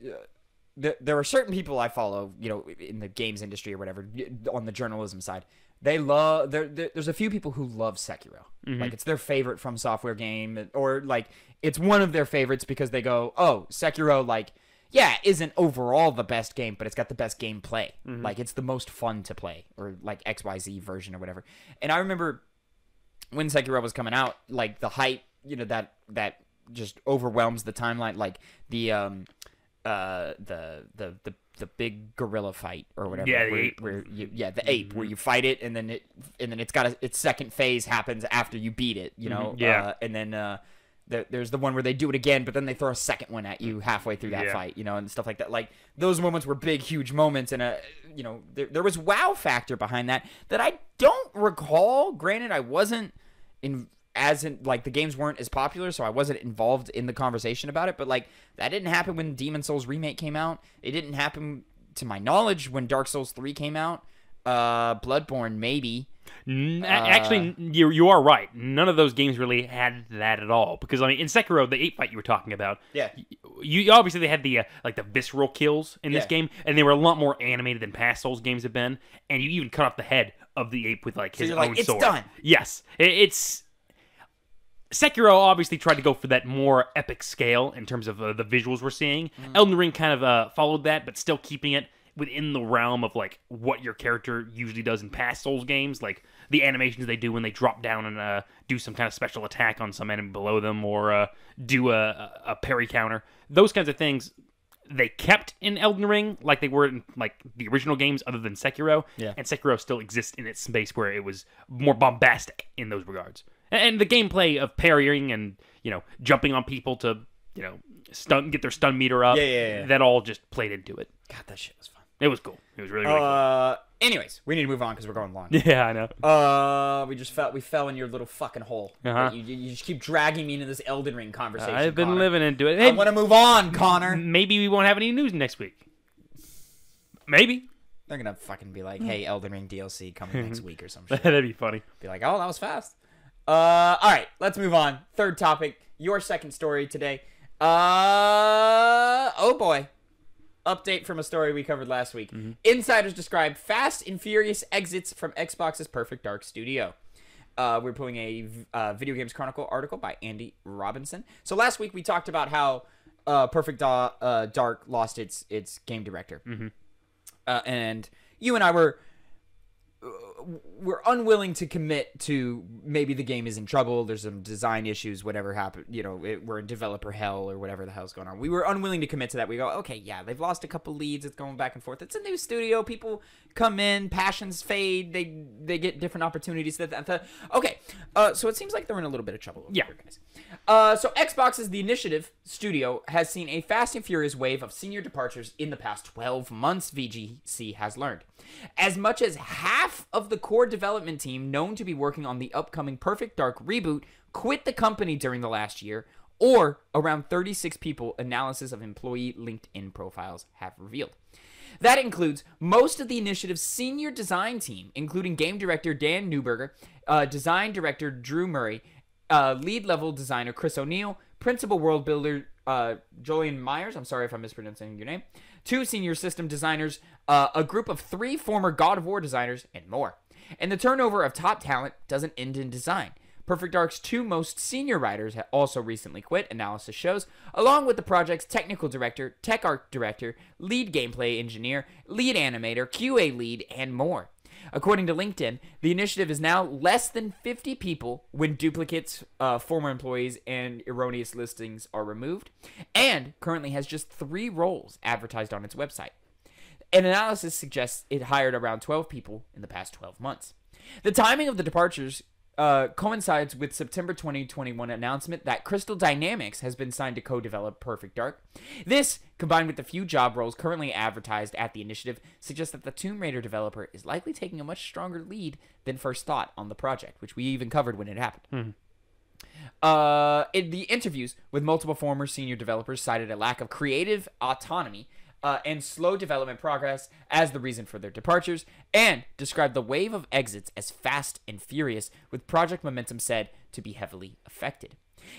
there are certain people I follow, in the games industry or whatever, on the journalism side. They love there's a few people who love Sekiro. Like it's their favorite From Software game, or like it's one of their favorites because they go, oh, Sekiro, like, yeah, isn't overall the best game, but it's got the best gameplay. Like it's the most fun to play, or like XYZ version or whatever. And I remember when Sekiro was coming out, like the hype, that just overwhelms the timeline. Like the the big gorilla fight or whatever. Yeah, the where, ape. The ape, where you fight it, and then it's got its second phase happens after you beat it. You know. Yeah. And then there's the one where they do it again, but then they throw a second one at you halfway through that fight. You know, and stuff like that. Like those moments were big, huge moments, and there was wow factor behind that I don't recall. Granted, I wasn't like the games weren't as popular, so I wasn't involved in the conversation about it, but like that didn't happen when Demon Souls Remake came out. It didn't happen to my knowledge when Dark Souls 3 came out. Bloodborne maybe. Actually, you are right. None of those games really had that at all, because I mean in Sekiro, the ape fight you were talking about, you obviously they had the like the visceral kills in this game, and they were a lot more animated than past Souls games have been, and you even cut off the head of the ape with like his own it's sword. Done. Yes, it's Sekiro obviously tried to go for that more epic scale in terms of the visuals we're seeing. Elden Ring kind of followed that, but still keeping it within the realm of like what your character usually does in past Souls games, like the animations they do when they drop down and do some kind of special attack on some enemy below them, or do a parry counter. Those kinds of things they kept in Elden Ring like they were in like the original games, other than Sekiro. Yeah. And Sekiro still exists in its space where it was more bombastic in those regards. And the gameplay of parrying and, jumping on people to, get their stun meter up, that all just played into it. God, that shit was fun. It was cool. It was really, really cool. Anyways, we need to move on because we're going long. Yeah, I know. We fell in your little fucking hole. Uh-huh. You just keep dragging me into this Elden Ring conversation. I've been Connor. living into it. I Hey, want to move on, Connor. maybe we won't have any news next week. Maybe. They're gonna fucking be like, "Hey, Elden Ring DLC coming next week" or some shit. That'd be funny. Be like, "Oh, that was fast." All right, let's move on. Third topic, your second story today. Oh boy. Update from a story we covered last week. Insiders describe Fast and Furious exits from Xbox's Perfect Dark studio. We're pulling a Video Games Chronicle article by Andy Robinson. So last week we talked about how Perfect Dark lost its game director. And you and I were unwilling to commit to maybe the game is in trouble, there's some design issues, whatever happened, we're in developer hell or whatever the hell's going on. We were unwilling to commit to that. We go, okay, yeah, they've lost a couple leads, it's going back and forth, it's a new studio, people come in, passions fade, they get different opportunities. Okay, so it seems like they're in a little bit of trouble over here, guys. So Xbox's The Initiative studio has seen a Fast and Furious wave of senior departures in the past 12 months, VGC has learned. As much as half of the core development team known to be working on the upcoming Perfect Dark reboot quit the company during the last year, or around 36 people analysis of employee LinkedIn profiles have revealed. That includes most of the Initiative's senior design team, including game director Dan Newberger, design director Drew Murray, lead level designer Chris O'Neill, principal world builder Julian Myers, I'm sorry if I'm mispronouncing your name, 2 senior system designers, a group of 3 former God of War designers, and more. And the turnover of top talent doesn't end in design. Perfect Dark's 2 most senior writers have also recently quit, analysis shows, along with the project's technical director, tech art director, lead gameplay engineer, lead animator, QA lead, and more. According to LinkedIn, the initiative is now less than 50 people when duplicates, former employees, and erroneous listings are removed, and currently has just 3 roles advertised on its website. An analysis suggests it hired around 12 people in the past 12 months. The timing of the departures coincides with September 2021 announcement that Crystal Dynamics has been signed to co-develop Perfect Dark. This, combined with the few job roles currently advertised at the initiative, suggests that the Tomb Raider developer is likely taking a much stronger lead than first thought on the project, which we even covered when it happened. In the interviews with multiple former senior developers cited a lack of creative autonomy and slow development progress as the reason for their departures, and described the wave of exits as fast and furious, with project momentum said to be heavily affected.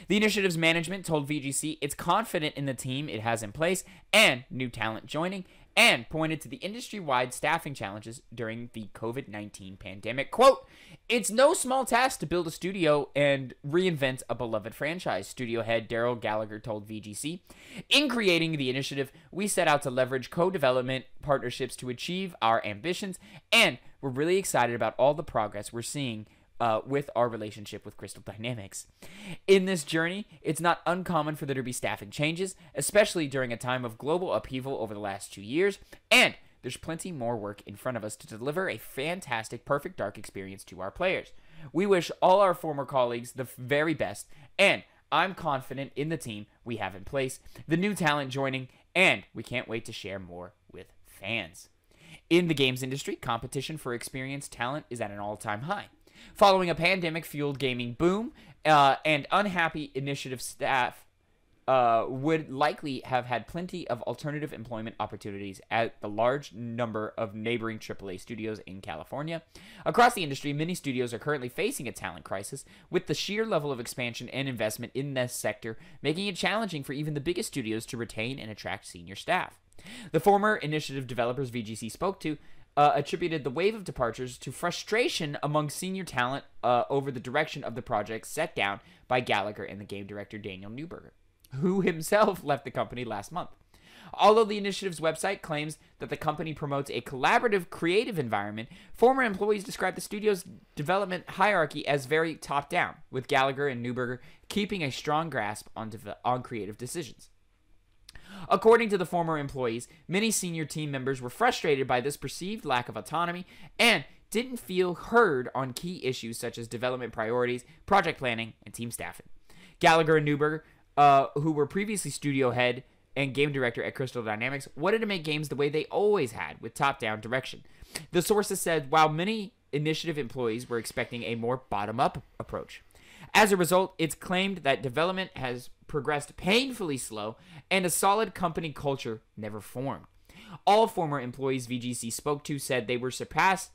The initiative's management told VGC it's confident in the team it has in place and new talent joining, and pointed to the industry-wide staffing challenges during the COVID-19 pandemic. Quote, "It's no small task to build a studio and reinvent a beloved franchise," studio head Daryl Gallagher told VGC. "In creating the initiative, we set out to leverage co-development partnerships to achieve our ambitions, and we're really excited about all the progress we're seeing with our relationship with Crystal Dynamics. In this journey, it's not uncommon for there to be staffing changes, especially during a time of global upheaval over the last 2 years, and there's plenty more work in front of us to deliver a fantastic Perfect Dark experience to our players. We wish all our former colleagues the very best, and I'm confident in the team we have in place, the new talent joining, and we can't wait to share more with fans. In the games industry, competition for experienced talent is at an all-time high. Following a pandemic-fueled gaming boom, and unhappy initiative staff would likely have had plenty of alternative employment opportunities at the large number of neighboring AAA studios in California. Across the industry, many studios are currently facing a talent crisis, with the sheer level of expansion and investment in this sector making it challenging for even the biggest studios to retain and attract senior staff. The former initiative developers VGC spoke to attributed the wave of departures to frustration among senior talent over the direction of the project set down by Gallagher and the game director Daniel Newberger, who himself left the company last month. Although the initiative's website claims that the company promotes a collaborative, creative environment, former employees describe the studio's development hierarchy as very top-down, with Gallagher and Newberger keeping a strong grasp on creative decisions. According to the former employees, many senior team members were frustrated by this perceived lack of autonomy and didn't feel heard on key issues such as development priorities, project planning, and team staffing. Gallagher and Newberger, who were previously studio head and game director at Crystal Dynamics, wanted to make games the way they always had, with top-down direction. The sources said while many initiative employees were expecting a more bottom-up approach. As a result, it's claimed that development has progressed painfully slow and a solid company culture never formed. All former employees VGC spoke to said they were surprised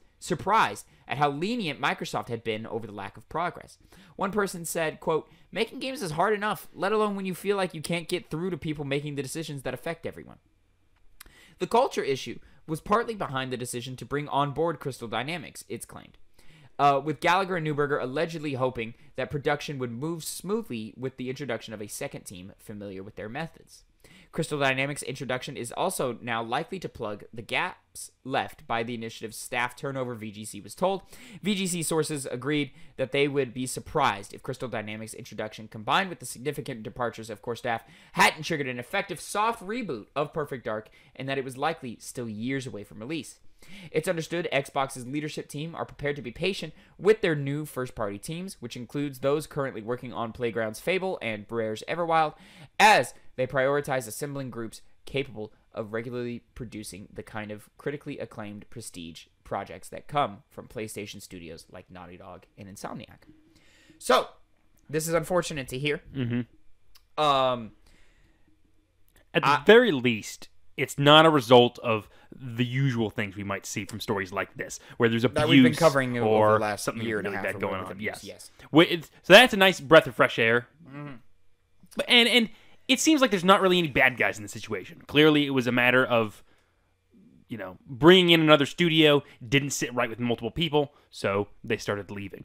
at how lenient Microsoft had been over the lack of progress. One person said, quote, "Making games is hard enough, let alone when you feel like you can't get through to people making the decisions that affect everyone." The culture issue was partly behind the decision to bring on board Crystal Dynamics, it's claimed, with Gallagher and Newberger allegedly hoping that production would move smoothly with the introduction of a second team familiar with their methods. Crystal Dynamics' introduction is also now likely to plug the gaps left by the initiative's staff turnover, VGC was told. VGC sources agreed that they would be surprised if Crystal Dynamics' introduction, combined with the significant departures of core staff, hadn't triggered an effective soft reboot of Perfect Dark, and that it was likely still years away from release. It's understood Xbox's leadership team are prepared to be patient with their new first-party teams, which includes those currently working on Playground's Fable and Brare's Everwild, as they prioritize assembling groups capable of regularly producing the kind of critically acclaimed prestige projects that come from PlayStation studios like Naughty Dog and Insomniac. So, this is unfortunate to hear. Mm-hmm. At the very least, it's not a result of the usual things we might see from stories like this, where there's abuse that we've been covering or over the last something year and really a half bad going on. Abuse, Yes. So that's a nice breath of fresh air. Mm-hmm. And it seems like there's not really any bad guys in the situation. Clearly, it was a matter of, bringing in another studio didn't sit right with multiple people, so they started leaving.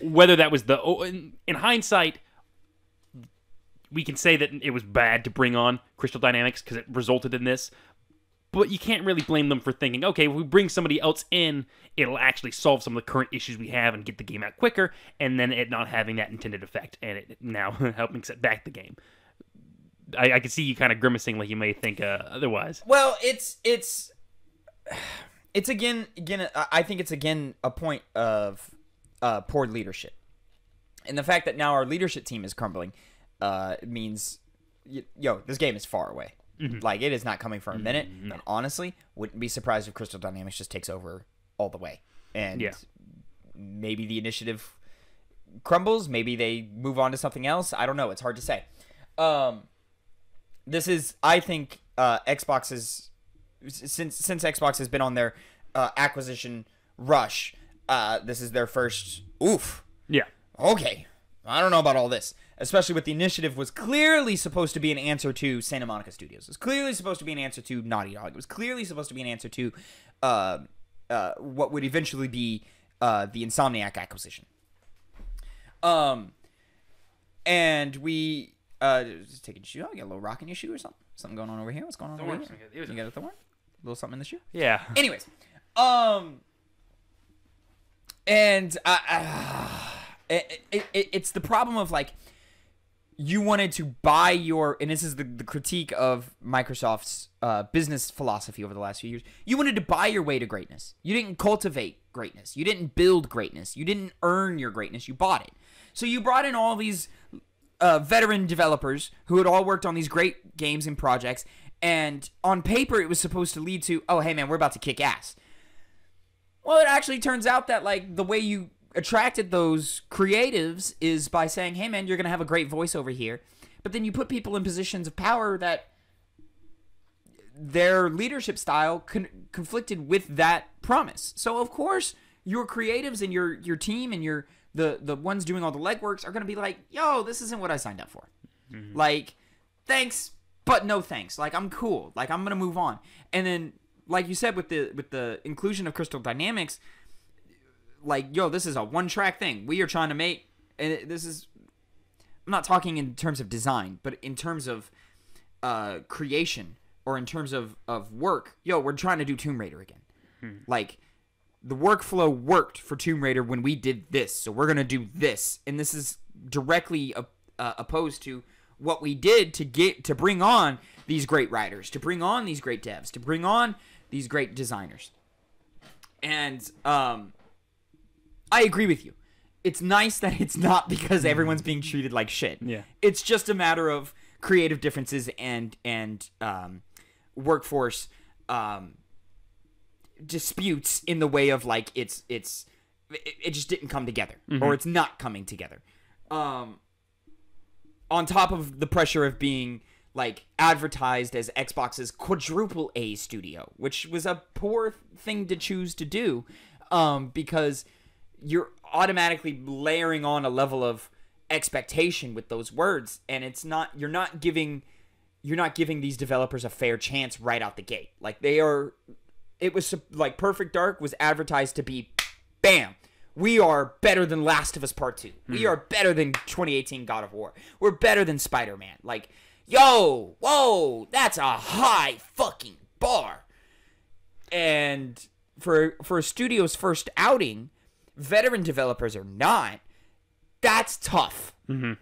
Whether that was in hindsight, we can say that it was bad to bring on Crystal Dynamics because it resulted in this, but you can't really blame them for thinking, okay, if we bring somebody else in, it'll actually solve some of the current issues we have and get the game out quicker, and then it not having that intended effect, and it now helping set back the game. I can see you kind of grimacing like you may think otherwise. Well, it's again, I think it's again a point of poor leadership. And the fact that now our leadership team is crumbling means, this game is far away. Mm-hmm. Like, it is not coming for a minute. No. And honestly, wouldn't be surprised if Crystal Dynamics just takes over all the way. And maybe the initiative crumbles. Maybe they move on to something else. I don't know. It's hard to say. This is, I think, Xbox's, since Xbox has been on their acquisition rush, this is their first, oof. Yeah. Okay. I don't know about all this. Especially with the initiative was clearly supposed to be an answer to Santa Monica Studios. It was clearly supposed to be an answer to Naughty Dog. It was clearly supposed to be an answer to what would eventually be the Insomniac acquisition. And we just taking a shoe. You got a little rock in your shoe or something? Something going on over here? What's going on over here? You got a thorn? A little something in the shoe? Yeah. Anyways, And it's the problem of like, you wanted to buy your, and this is the critique of Microsoft's business philosophy over the last few years. You wanted to buy your way to greatness. You didn't cultivate greatness. You didn't build greatness. You didn't earn your greatness. You bought it. So you brought in all these veteran developers who had all worked on these great games and projects, and on paper it was supposed to lead to, oh, hey man, we're about to kick ass. Well, it actually turns out that like the way you attracted those creatives is by saying, hey man, you're gonna have a great voice over here, but then you put people in positions of power that their leadership style conflicted with that promise. So of course your creatives and your team and your the ones doing all the legworks are gonna be like, yo, this isn't what I signed up for. Mm-hmm. Like, thanks, but no thanks. Like, I'm cool. Like, I'm gonna move on. And then, like you said, with the inclusion of Crystal Dynamics, like, yo, this is a one-track thing. We are trying to make, and this is, I'm not talking in terms of design, but in terms of creation or in terms of work. Yo, we're trying to do Tomb Raider again. Like, the workflow worked for Tomb Raider when we did this, so we're gonna do this, and this is directly opposed to what we did to bring on these great writers, to bring on these great devs, to bring on these great designers. And I agree with you. It's nice that it's not because everyone's being treated like shit. Yeah. It's just a matter of creative differences and workforce disputes in the way of like it just didn't come together, or it's not coming together. On top of the pressure of being like advertised as Xbox's quadruple A studio, which was a poor thing to choose to do, because you're automatically layering on a level of expectation with those words, and you're not giving these developers a fair chance right out the gate. Like, it was like Perfect Dark was advertised to be, bam, we are better than Last of Us Part 2. We are better than 2018 God of War. We're better than Spider-Man. Like, yo, whoa, that's a high fucking bar. And for a studio's first outing, veteran developers or not, that's tough. Mm-hmm.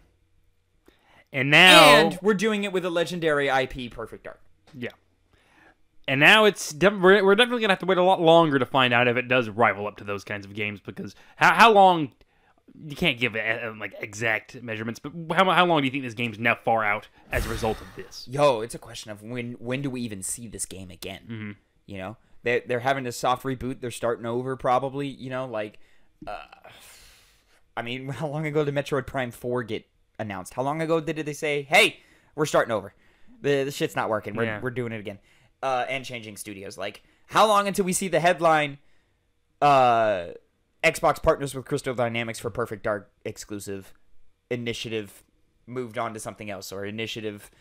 And now we're doing it with a legendary IP, Perfect Dark. Yeah. And now we're definitely gonna have to wait a lot longer to find out if it does rival up to those kinds of games, because how long, you can't give like exact measurements, but how long do you think this game's now far out as a result of this? Yo, it's a question of when do we even see this game again? Mm-hmm. You know, they're having a soft reboot. They're starting over probably. You know, like, I mean, how long ago did Metroid Prime 4 get announced? How long ago did they say, hey, we're starting over? The shit's not working. We're doing it again. And changing studios. Like, how long until we see the headline, Xbox partners with Crystal Dynamics for Perfect Dark exclusive, initiative moved on to something else, or initiative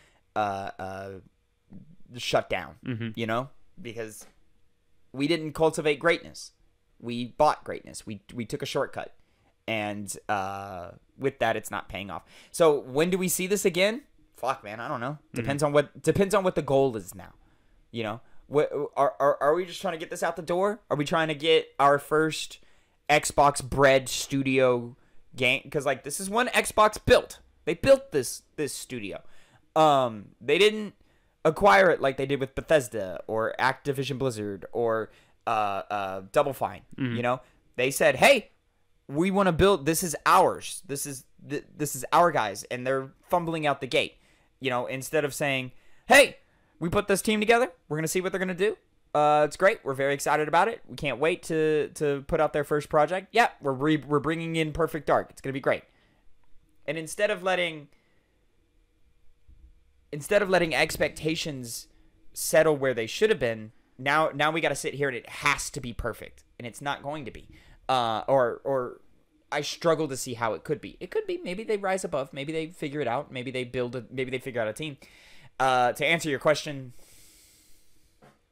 shut down, you know? Because we didn't cultivate greatness. We bought greatness. We took a shortcut. And with that, it's not paying off. So when do we see this again? Fuck, man, I don't know. Depends on what the goal is now. You know, are we just trying to get this out the door? Are we trying to get our first Xbox bred studio game? Because like, this is one Xbox built. They built this studio. They didn't acquire it like they did with Bethesda or Activision Blizzard or Double Fine. You know, they said, hey, we want to build. This is ours. This is our guys, and they're fumbling out the gate. You know, instead of saying, hey, we put this team together. We're going to see what they're going to do. It's great. We're very excited about it. We can't wait to put out their first project. Yeah, we're bringing in Perfect Dark. It's going to be great. And instead of letting expectations settle where they should have been, now we got to sit here and it has to be perfect, and it's not going to be. Or I struggle to see how it could be. It could be. Maybe they rise above. Maybe they figure it out. Maybe they figure out a team. To answer your question,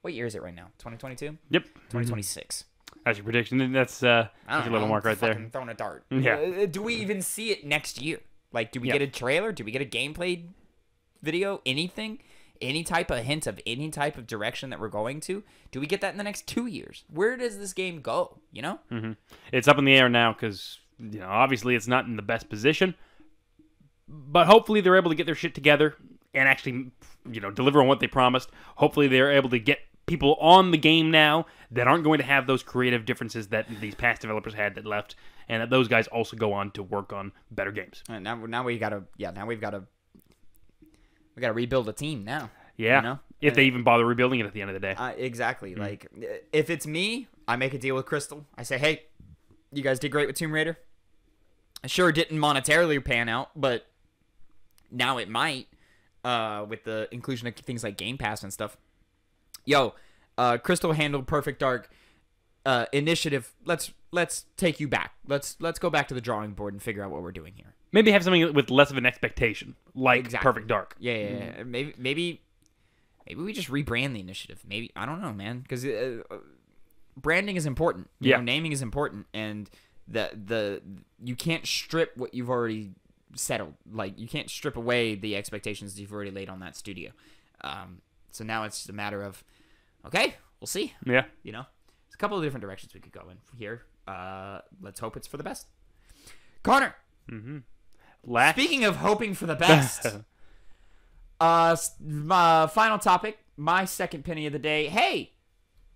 what year is it right now? 2022? Yep. 2026. That's your prediction. That's your little mark right there. Throwing a dart. Yeah. Do we even see it next year? Like, do we get a trailer? Do we get a gameplay video? Anything? any type of hint of any type of direction that we're going to? Do we get that in the next 2 years? Where does this game go, you know? Mm-hmm. It's up in the air now because, you know, obviously it's not in the best position. But hopefully they're able to get their shit together and actually, you know, deliver on what they promised. Hopefully they're able to get people on the game now that aren't going to have those creative differences that these past developers had that left, and that those guys also go on to work on better games. Now we gotta rebuild a team now. Yeah, you know? If they even bother rebuilding it at the end of the day. Exactly. Like, if it's me, I make a deal with Crystal. I say, hey, you guys did great with Tomb Raider. Sure, it didn't monetarily pan out, but now it might with the inclusion of things like Game Pass and stuff. Yo, Crystal handled Perfect Dark initiative. Let's take you back. Let's go back to the drawing board and figure out what we're doing here. Maybe have something with less of an expectation, like Perfect Dark. Yeah. Maybe we just rebrand the initiative. Maybe, I don't know, man, because branding is important. You know, naming is important, and the you can't strip what you've already settled. Like, you can't strip away the expectations you've already laid on that studio. So now it's just a matter of, okay, we'll see. Yeah. You know, there's a couple of different directions we could go in here. Let's hope it's for the best. Connor. Mm-hmm. Speaking of hoping for the best, my final topic, my second penny of the day. Hey,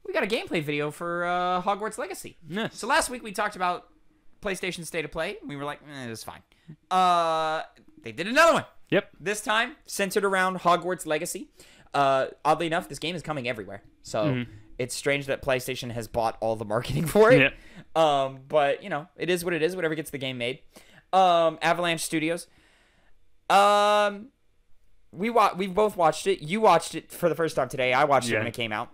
we got a gameplay video for Hogwarts Legacy. Yes. So last week we talked about PlayStation State of Play. We were like, it's fine. They did another one. Yep. This time centered around Hogwarts Legacy. Oddly enough, this game is coming everywhere. So it's strange that PlayStation has bought all the marketing for it. Yeah. But, you know, it is what it is. Whatever gets the game made. Avalanche Studios. We both watched it. You watched it for the first time today. I watched it when it came out.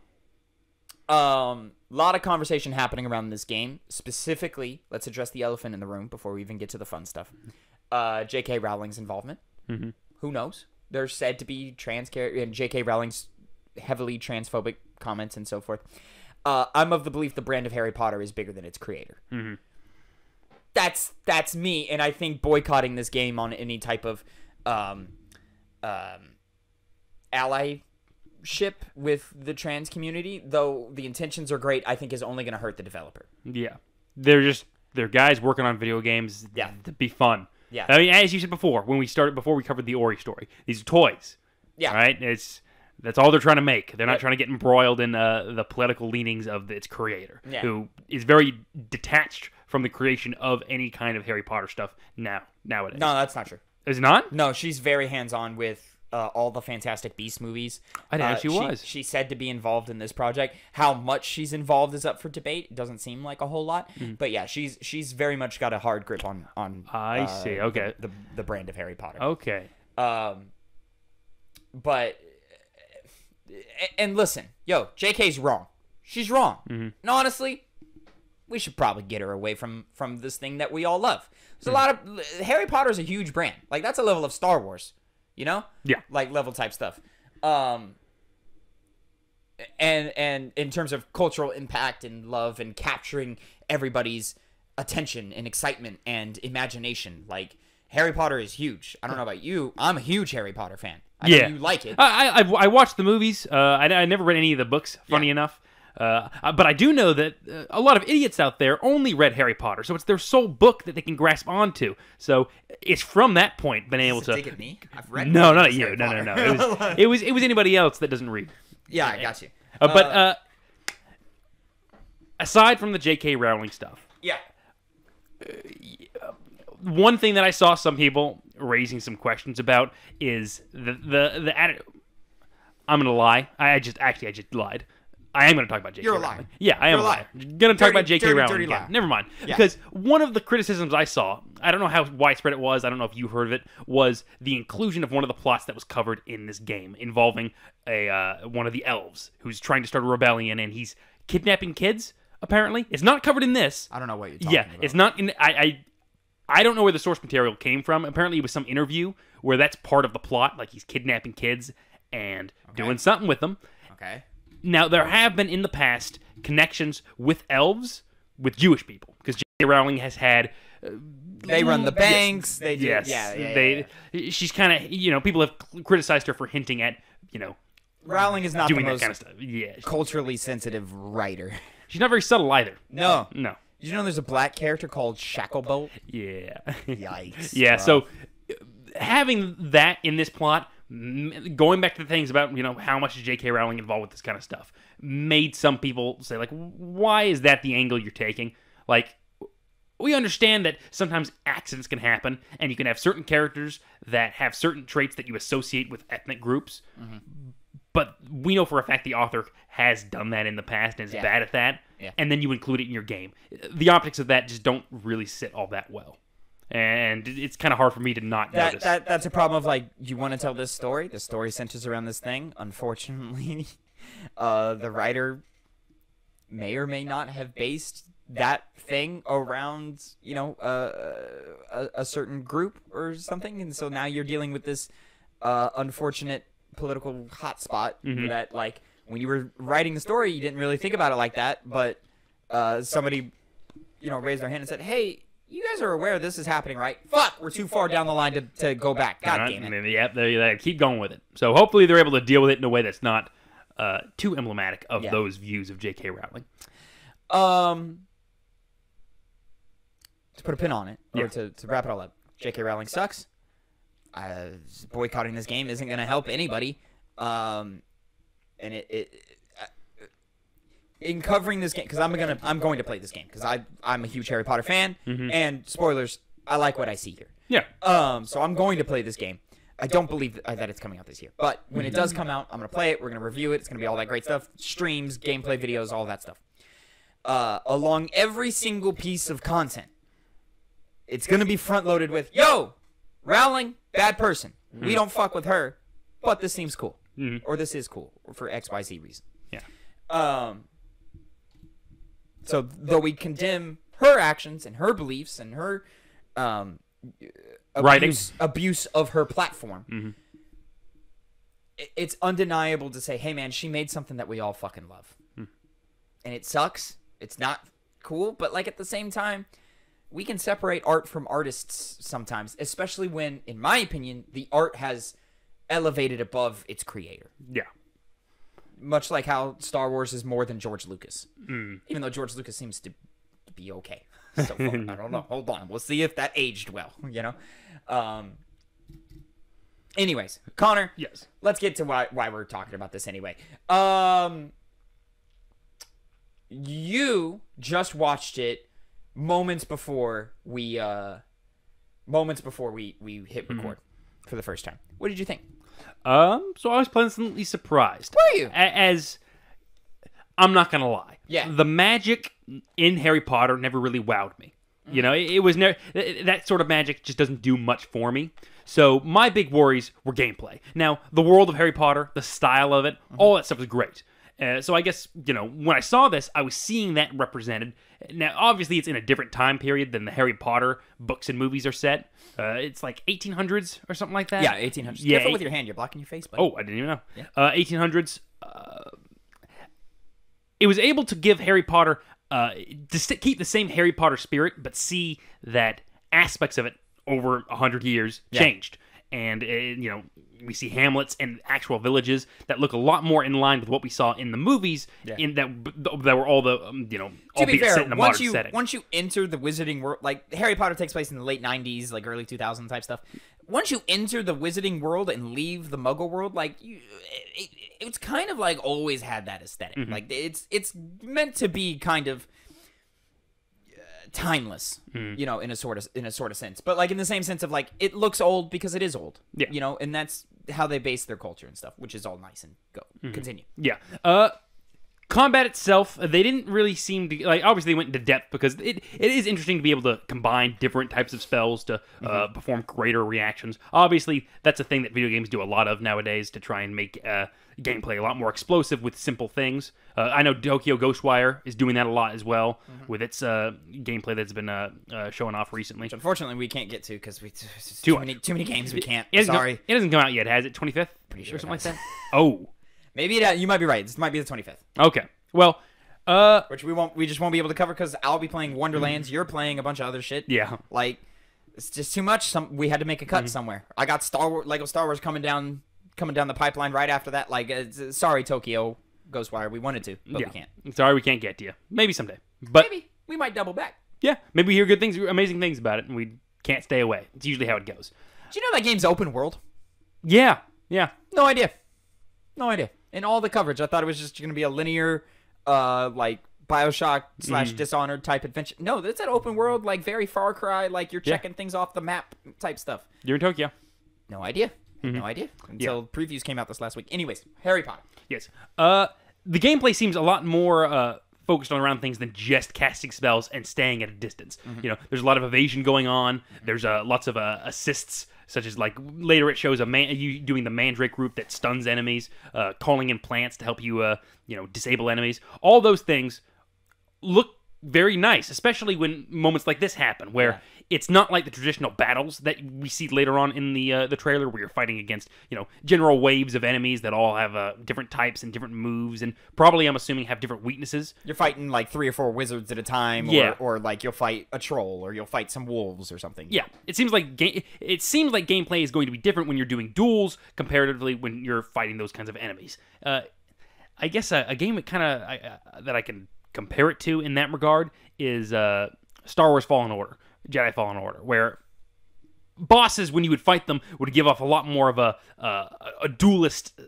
Lot of conversation happening around this game. Specifically, let's address the elephant in the room before we even get to the fun stuff. J.K. Rowling's involvement. Mm-hmm. Who knows? There's said to be and J.K. Rowling's heavily transphobic comments and so forth. I'm of the belief the brand of Harry Potter is bigger than its creator. Mm-hmm. That's me, and I think boycotting this game on any type of allyship with the trans community, though the intentions are great, I think is only going to hurt the developer. Yeah. They're guys working on video games to be fun. Yeah. I mean, as you said before, before we covered the Ori story, these are toys. Yeah. Right? That's all they're trying to make. They're not trying to get embroiled in the political leanings of its creator, who is very detached from the creation of any kind of Harry Potter stuff nowadays. No, that's not true. Is it not? No, she's very hands-on with all the Fantastic Beasts movies. I didn't know she was. She said to be involved in this project. How much she's involved is up for debate. It doesn't seem like a whole lot. But yeah, she's very much got a hard grip on I see. Okay. The brand of Harry Potter. Okay. But and listen, yo, JK's wrong. She's wrong. And honestly, we should probably get her away from this thing that we all love. There's a lot of Harry Potter's a huge brand. Like, that's a level of Star Wars, you know? Yeah. Like, level type stuff. And in terms of cultural impact and love and capturing everybody's attention and excitement and imagination, like, Harry Potter is huge. I don't know about you. I'm a huge Harry Potter fan. I know you like it. I watched the movies. I never read any of the books, funny enough. But I do know that a lot of idiots out there only read Harry Potter, so it's their sole book that they can grasp onto. So it's from that point been able to dig at me. I've read no, not you. No. It was anybody else that doesn't read. Yeah, I got you. But aside from the J.K. Rowling stuff, one thing that I saw some people raising some questions about is the I'm gonna lie. I just lied. I am going to talk about J.K. You're a Rowling. liar. Yeah, I am a liar. Going to talk about J.K. Rowling. Dirty again. liar. Never mind. Yeah. Because one of the criticisms I saw, I don't know how widespread it was, I don't know if you heard of it, was the inclusion of one of the plots that was covered in this game involving one of the elves who's trying to start a rebellion, and he's kidnapping kids, apparently. It's not covered in this. I don't know what you're talking about. It's not in... I don't know where the source material came from. Apparently it was some interview where that's part of the plot, like he's kidnapping kids and doing something with them. Okay. Now, there have been in the past connections with elves with Jewish people, because J.K. Rowling has had they run the banks. They do. Yes. Yeah. She's kind of, people have criticized her for hinting at, Rowling is not doing the that most kind of stuff. Yeah. culturally sensitive writer. She's not very subtle either. No. No. Did you know there's a black character called Shacklebolt? Yeah. Yikes. Yeah, bro. so having that in this plot, going back to the things about, how much is J.K. Rowling involved with this kind of stuff, made some people say, like, why is that the angle you're taking? Like, we understand that sometimes accidents can happen, and you can have certain characters that have certain traits that you associate with ethnic groups, but we know for a fact the author has done that in the past and is bad at that, and then you include it in your game. The optics of that just don't really sit all that well. And it's kind of hard for me to not notice. That's a problem of, like, you want to tell this story. The story centers around this thing. Unfortunately, the writer may or may not have based that thing around, a certain group or something. And so now you're dealing with this unfortunate political hotspot that, like, when you were writing the story, you didn't really think about it like that. But somebody, raised their hand and said, hey, you guys are aware this is happening, right? Fuck, we're too far down the line to go back. God damn it. Yep, they keep going with it. So hopefully they're able to deal with it in a way that's not too emblematic of those views of J.K. Rowling. To put a pin on it, or to wrap it all up, J.K. Rowling sucks. Boycotting this game isn't going to help anybody. And in covering this game, because I'm going to play this game because I'm a huge Harry Potter fan, and spoilers, I like what I see here. Yeah. So I'm going to play this game. I don't believe that it's coming out this year, but when it does come out, I'm going to play it. We're going to review it. It's going to be all that great stuff, streams, gameplay videos, all that stuff. Along every single piece of content, it's going to be front loaded with, yo, Rowling, bad person. We don't fuck with her, but this seems cool, or this is cool, or for XYZ reason. Yeah. So though we condemn her actions and her beliefs and her abuse of her platform, it's undeniable to say, hey man, she made something that we all fucking love. And it sucks. It's not cool, but like at the same time, we can separate art from artists sometimes, especially when, in my opinion, the art has elevated above its creator. Yeah. Much like how Star Wars is more than George Lucas. Even though George Lucas seems to be okay so far. I don't know. Hold on. We'll see if that aged well, Anyways, Connor. Yes. Let's get to why we're talking about this anyway. You just watched it moments before we hit record for the first time. What did you think? So I was pleasantly surprised. Were you? As I'm not gonna lie, Yeah. the magic in Harry Potter never really wowed me. It was never that sort of magic just doesn't do much for me. So my big worries were gameplay. Now, the world of Harry Potter, the style of it, all that stuff is great. So I guess, when I saw this, I was seeing that represented. Now, obviously, it's in a different time period than the Harry Potter books and movies are set. It's like 1800s or something like that. Yeah, 1800s. Yeah, Careful with your hand. You're blocking your face, buddy. Oh, I didn't even know. Yeah. 1800s. It was able to give Harry Potter, keep the same Harry Potter spirit, but see that aspects of it over 100 years changed. And, we see hamlets and actual villages that look a lot more in line with what we saw in the movies. In that were all the, to be fair, set in a modern setting. Once you enter the Wizarding world, like Harry Potter takes place in the late 90s, like early 2000s type stuff. Once you enter the Wizarding world and leave the Muggle world, like it's kind of like always had that aesthetic. Like it's meant to be kind of timeless, in a sort of sense, but like in the same sense of like it looks old because it is old, and that's how they base their culture and stuff, which is all nice and go. Continue. Yeah. Combat itself, they didn't really seem to obviously they went into depth because it is interesting to be able to combine different types of spells to perform greater reactions. Obviously, that's a thing that video games do a lot of nowadays to try and make gameplay a lot more explosive with simple things. I know Tokyo Ghostwire is doing that a lot as well with its gameplay that's been showing off recently. Which unfortunately we can't get to because too many games we can't. Sorry, it hasn't come out yet, has it? 25th? Pretty sure or something like that. Oh. Maybe you might be right. This might be the 25th. Okay. Well, which we just won't be able to cover because I'll be playing Wonderlands. You're playing a bunch of other shit. Yeah. Like, it's just too much. We had to make a cut somewhere. I got Lego Star Wars coming down the pipeline right after that. Like, sorry, Tokyo Ghostwire, we wanted to, but we can't. Sorry, we can't get to you. Maybe someday, but maybe we might double back. Yeah, maybe we hear good things, amazing things about it, and we can't stay away. It's usually how it goes. Do you know that game's open world? Yeah. No idea. In all the coverage, I thought it was just going to be a linear, like BioShock / Dishonored type adventure. No, it's an open world, like very Far Cry, like you're checking things off the map type stuff. You're in Tokyo. No idea. No idea until previews came out this last week. Anyways, Harry Potter. Yes. The gameplay seems a lot more focused on around things than just casting spells and staying at a distance. You know, there's a lot of evasion going on. There's lots of assists, such as like later it shows you doing the Mandrake route that stuns enemies, calling in plants to help you disable enemies. All those things look very nice, especially when moments like this happen, where it's not like the traditional battles that we see later on in the trailer, where you're fighting against general waves of enemies that all have different types and different moves, and probably, I'm assuming, have different weaknesses. You're fighting like 3 or 4 wizards at a time, or like you'll fight a troll, or you'll fight some wolves or something. Yeah, it seems like gameplay is going to be different when you're doing duels comparatively when you're fighting those kinds of enemies. I guess a game that I can compare it to in that regard is Star Wars Fallen Order, Jedi Fallen Order, where bosses, when you would fight them, would give off a lot more of a duelist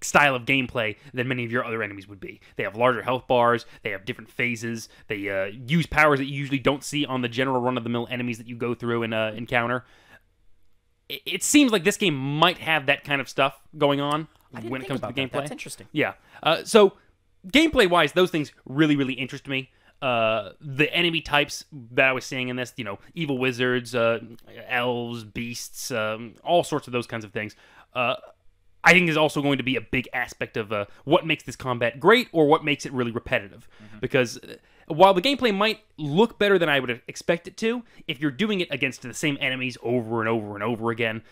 style of gameplay than many of your other enemies would be. They have larger health bars, they have different phases, they use powers that you usually don't see on the general run-of-the-mill enemies that you go through and encounter. It seems like this game might have that kind of stuff going on when it comes to the gameplay. That's interesting. Yeah. So gameplay-wise, those things really, really interest me. The enemy types that I was seeing in this, evil wizards, elves, beasts, all sorts of those kinds of things, I think is also going to be a big aspect of what makes this combat great or what makes it really repetitive. Because while the gameplay might look better than I would expect it to, if you're doing it against the same enemies over and over and over again,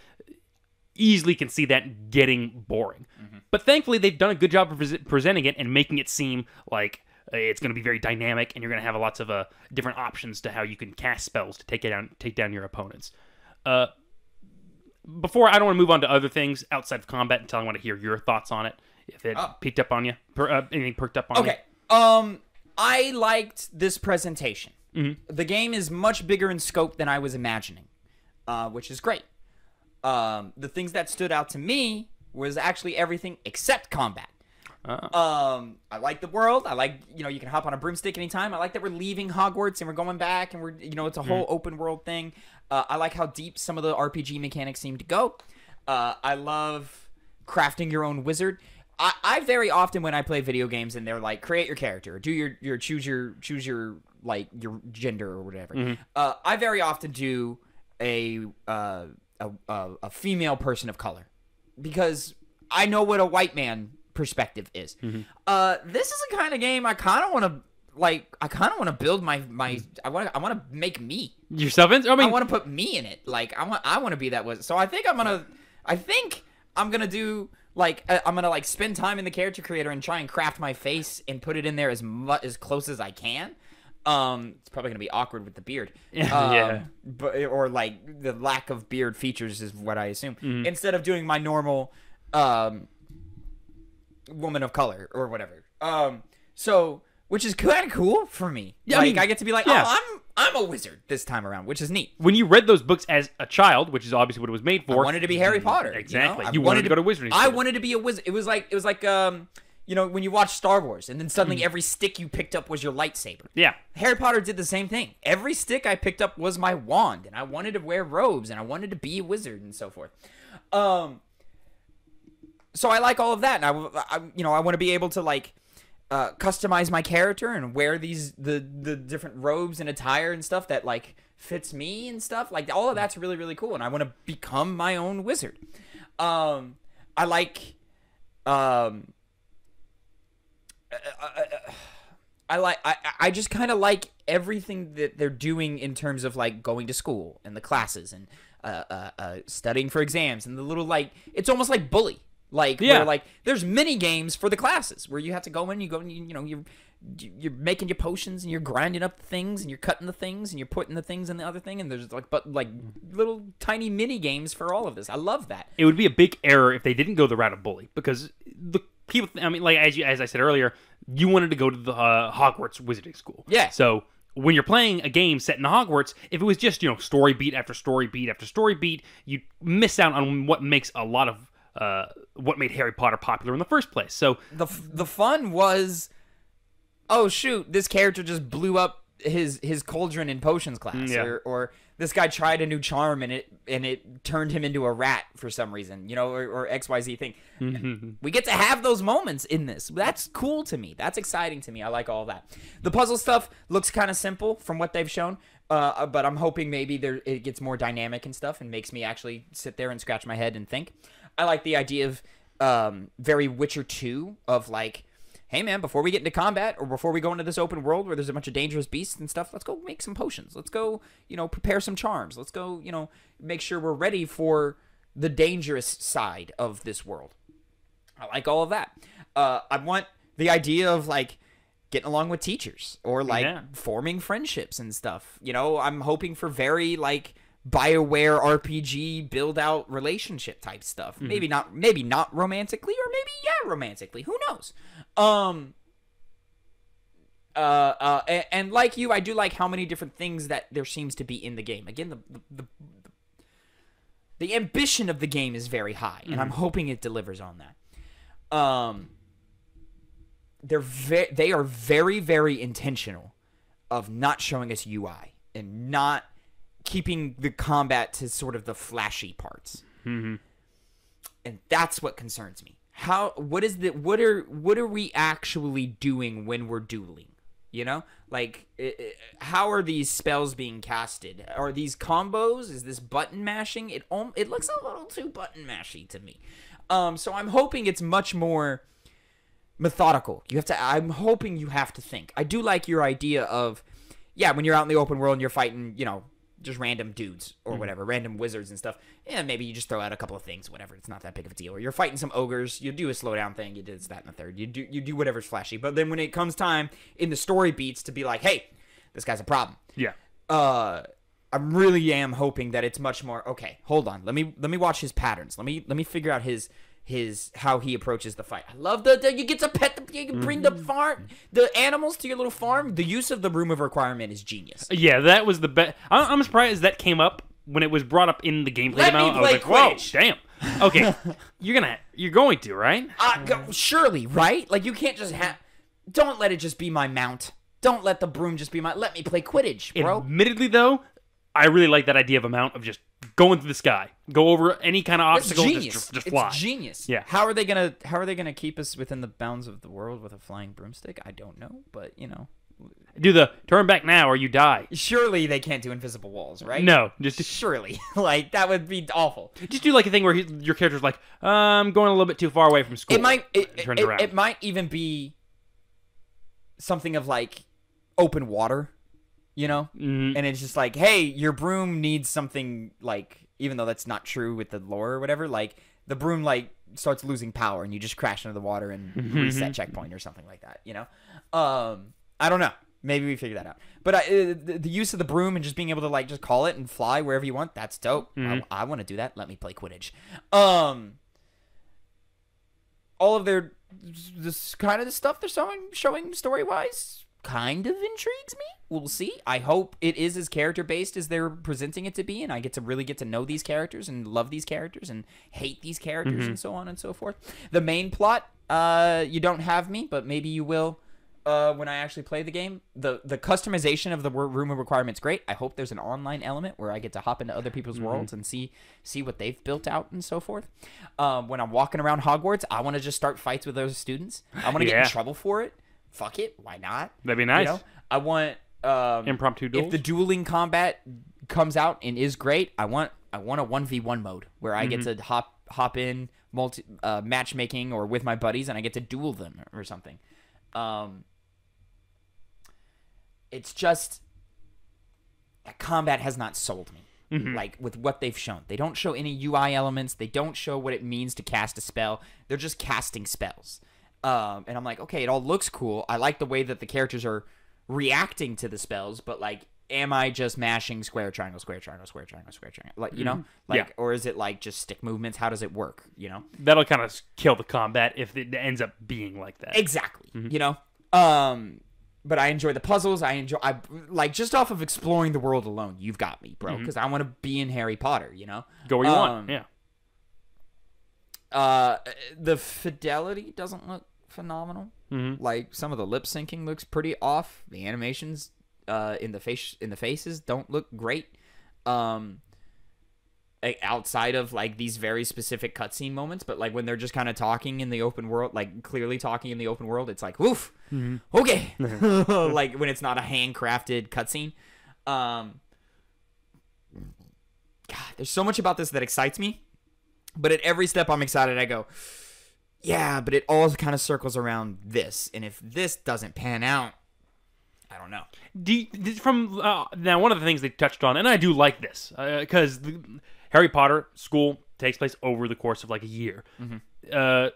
easily can see that getting boring. But thankfully, they've done a good job of presenting it and making it seem like it's going to be very dynamic, and you're going to have lots of different options to how you can cast spells to take down your opponents. Before, I don't want to move on to other things outside of combat until I want to hear your thoughts on it. If it picked up on you, anything perked up on you. Okay. I liked this presentation. The game is much bigger in scope than I was imagining, which is great. The things that stood out to me was actually everything except combat. I like the world. I like, you can hop on a broomstick anytime. I like that we're leaving Hogwarts and we're going back and we're, it's a whole open world thing. I like how deep some of the RPG mechanics seem to go. I love crafting your own wizard. I very often, when I play video games and they're like, create your character, do your choose your like your gender or whatever. I very often do a female person of color, because I know what a white man perspective is. This is the kind of game I kind of want to build my I want to make me yourself in. I want to put me in it. Like I want to be that wizard. So I think I'm gonna do like I'm gonna like spend time in the character creator and try and craft my face and put it in there as close as I can. It's probably gonna be awkward with the beard. But or like the lack of beard features is what I assume. Instead of doing my normal woman of color or whatever. So which is kind of cool for me. Yeah, like, I get to be like, I'm a wizard this time around, which is neat. When you read those books as a child, which is obviously what it was made for, I wanted to be Harry Potter. Exactly. You wanted to go to wizarding school. I wanted to be a wizard. It was like when you watch Star Wars and then suddenly every stick you picked up was your lightsaber. Yeah. Harry Potter did the same thing. Every stick I picked up was my wand, and I wanted to wear robes, and I wanted to be a wizard and so forth. So I like all of that, and I want to be able to like customize my character and wear the different robes and attire and stuff that like fits me and stuff. Like all of that's really, really cool, and I want to become my own wizard. I just kind of like everything that they're doing in terms of like going to school and the classes and studying for exams and the little like it's almost like Bully. Like, Yeah. where, like, there's mini games for the classes where you have to go in, you're making your potions and you're grinding up the things and you're cutting the things and you're putting the things in the other thing, and there's like little tiny mini games for all of this. I love that. It would be a big error if they didn't go the route of bully, because the people, I mean, like as I said earlier, you wanted to go to the Hogwarts Wizarding School. Yeah. So when you're playing a game set in Hogwarts, if it was just, story beat after story beat after story beat, you miss out on what makes a lot of what made Harry Potter popular in the first place. So The fun was, oh shoot, this character just blew up his cauldron in potions class, Yeah. or this guy tried a new charm and it turned him into a rat for some reason, or XYZ thing. We get to have those moments in this. That's cool to me. That's exciting to me. I like all that. The puzzle stuff looks kind of simple from what they've shown, but I'm hoping maybe it gets more dynamic and stuff and makes me actually sit there and scratch my head and think. I like the idea of very Witcher 2 of like, hey man, before we get into combat or before we go into this open world where there's a bunch of dangerous beasts and stuff, let's go make some potions. Let's go, prepare some charms. Let's go, make sure we're ready for the dangerous side of this world. I like all of that. I want the idea of like getting along with teachers or like forming friendships and stuff. I'm hoping for very like BioWare RPG build out relationship type stuff. Maybe not romantically, or maybe romantically. Who knows? And like you, I do like how many different things that there seems to be in the game. Again, the ambition of the game is very high, and I'm hoping it delivers on that. They are very, very intentional of not showing us UI and not keeping the combat to sort of the flashy parts. And that's what concerns me. What are we actually doing when we're dueling? Like, how are these spells being casted? Are these combos? Is this button mashing? It looks a little too button mashy to me. So I'm hoping it's much more methodical. I'm hoping you have to think. I do like your idea of, when you're out in the open world and you're fighting, just random dudes or whatever, random wizards and stuff. Yeah, maybe you just throw out a couple of things, whatever. It's not that big of a deal. Or you're fighting some ogres. You do a slowdown thing. You do this, that, and the third. You do whatever's flashy. But then when it comes time in the story beats to be like, hey, this guy's a problem. Yeah. I really am hoping that it's much more, okay, hold on. Let me watch his patterns. Let me figure out his how he approaches the fight. I love you get to pet you can bring the animals to your little farm. The use of the room of requirement is genius. Yeah, that was the best. I'm surprised that came up when it was brought up in the gameplay Let demo. me I was play like, Quidditch. whoa, damn. Okay, you're going to, right? Surely, right? Like, you can't just don't let it just be my mount. Don't let the broom just be let me play Quidditch, bro. Admittedly, though, I really like that idea of a mount of just going through the sky, go over any kind of obstacle, just fly. It's genius. Yeah. How are they gonna keep us within the bounds of the world with a flying broomstick? I don't know, but Do the turn back now or you die. Surely they can't do invisible walls, right? No, just surely. Like, that would be awful. Just do like a thing where your character's like, I'm going a little bit too far away from school. It might even be something of like open water, and it's just like, hey, your broom needs something, like, even though that's not true with the lore or whatever, like the broom like starts losing power and you just crash into the water and reset checkpoint or something like that. I don't know. Maybe we figure that out. But the use of the broom and just being able to like just call it and fly wherever you want, that's dope. I want to do that. Let me play Quidditch. All of this kind of the stuff they're showing story-wise kind of intrigues me. We'll see. I hope it is as character-based as they're presenting it to be, and I get to know these characters and love these characters and hate these characters and so on and so forth. The main plot, you don't have me, but maybe you will when I actually play the game. The customization of the room of requirement's great. I hope there's an online element where I get to hop into other people's worlds and see what they've built out and so forth. When I'm walking around Hogwarts, I want to just start fights with those students. I want to get in trouble for it. Fuck it. Why not? That'd be nice. I want impromptu duels. If the dueling combat comes out and is great, I want a 1v1 mode where I get to hop in matchmaking or with my buddies and I get to duel them or something. It's just combat has not sold me. like with what they've shown. They don't show any UI elements. They don't show what it means to cast a spell. They're just casting spells. And I'm like, okay, it all looks cool. I like the way that the characters are reacting to the spells, but like, am I just mashing square, triangle, square, triangle, square, triangle, square, triangle? Like, you know, like, or is it like just stick movements? How does it work? You know, that'll kind of kill the combat if it ends up being like that. Exactly. You know, but I enjoy the puzzles. I like just off of exploring the world alone. You've got me, bro, because I want to be in Harry Potter. You know, go where you want. Yeah. The fidelity doesn't look phenomenal. Like some of the lip syncing looks pretty off. The animations in the faces don't look great. Outside of like these very specific cutscene moments, but like when they're just kind of talking in the open world, like clearly talking in the open world, it's like woof. Okay. Like when it's not a handcrafted cutscene. God, there's so much about this that excites me, but at every step I'm excited. I go, yeah, but it all kind of circles around this, and if this doesn't pan out, I don't know. Now, one of the things they touched on, and I do like this, because Harry Potter school takes place over the course of like a year.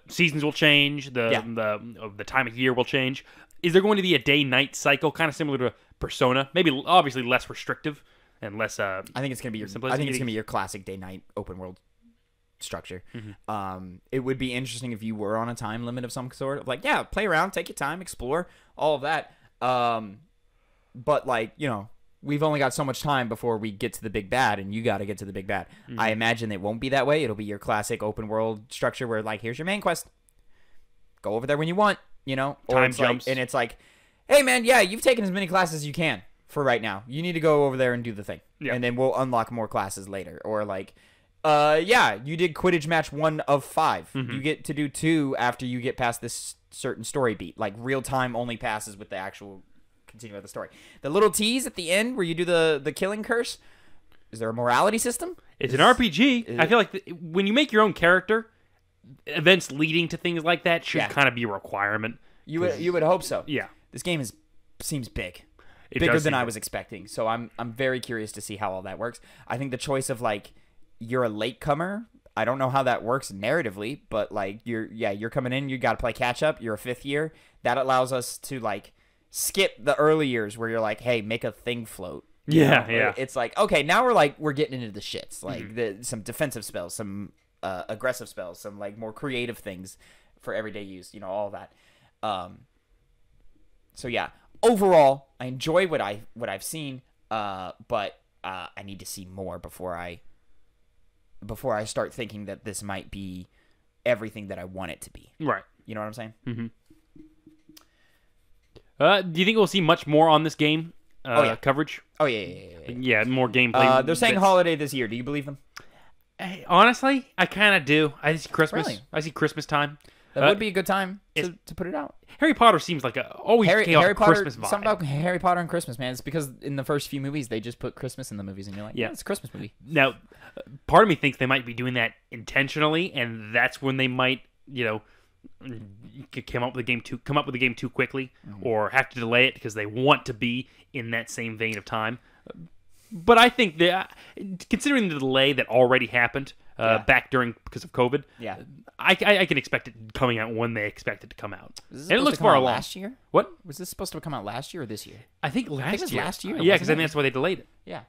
Seasons will change. The time of year will change. Is there going to be a day-night cycle, kind of similar to Persona? Maybe obviously less restrictive and less. I think it's gonna be your classic day-night open world structure. It would be interesting if you were on a time limit of some sort, of like, yeah, play around, take your time, explore, all of that. But like, you know, we've only got so much time before we get to the big bad, and you got to get to the big bad. I imagine it won't be that way. It'll be your classic open world structure where like, here's your main quest. Go over there when you want, you know, or time it's jumps. like, and it's like, hey man, yeah, you've taken as many classes as you can for right now. You need to go over there and do the thing. And then we'll unlock more classes later. Or like, yeah, you did Quidditch match 1 of 5. You get to do 2 after you get past this certain story beat. Like real time only passes with the actual continue of the story. The little tease at the end where you do the killing curse. Is there a morality system? It's an RPG. I feel like when you make your own character, events leading to things like that should kind of be a requirement. You would hope so. Yeah. This game seems big. Bigger than I was expecting. So I'm very curious to see how all that works. I think the choice of like, you're a latecomer. I don't know how that works narratively, but like you're coming in, you got to play catch up. You're a 5th year. That allows us to like skip the early years where you're like, hey, make a thing float. You know? It's like, okay, now we're getting into the shits, like some defensive spells, some aggressive spells, some like more creative things for everyday use. You know, all that. So yeah, overall, I enjoy what I've seen, but I need to see more before I start thinking that this might be everything that I want it to be. Right. You know what I'm saying? Do you think we'll see much more on this game coverage? Oh, yeah. Yeah, more gameplay. They're saying holiday this year. Do you believe them? Honestly, I kind of do. I see Christmas. Really? I see Christmas time. That would be a good time to put it out. Harry Potter seems like always Harry Potter, Christmas vibe. Something about Harry Potter and Christmas, man. It's because in the first few movies, they just put Christmas in the movies, and you're like, yeah, it's a Christmas movie. Now, part of me thinks they might be doing that intentionally, and that's when they might, you know, come up with the game too quickly, or have to delay it because they want to be in that same vein of time. But I think that, considering the delay that already happened back because of COVID, I can expect it coming out when they expect it to come out. And it looks far along. Last year? What? Was this supposed to come out last year or this year? I think last year. Last year. Yeah, because I think that's why they delayed it. Yeah.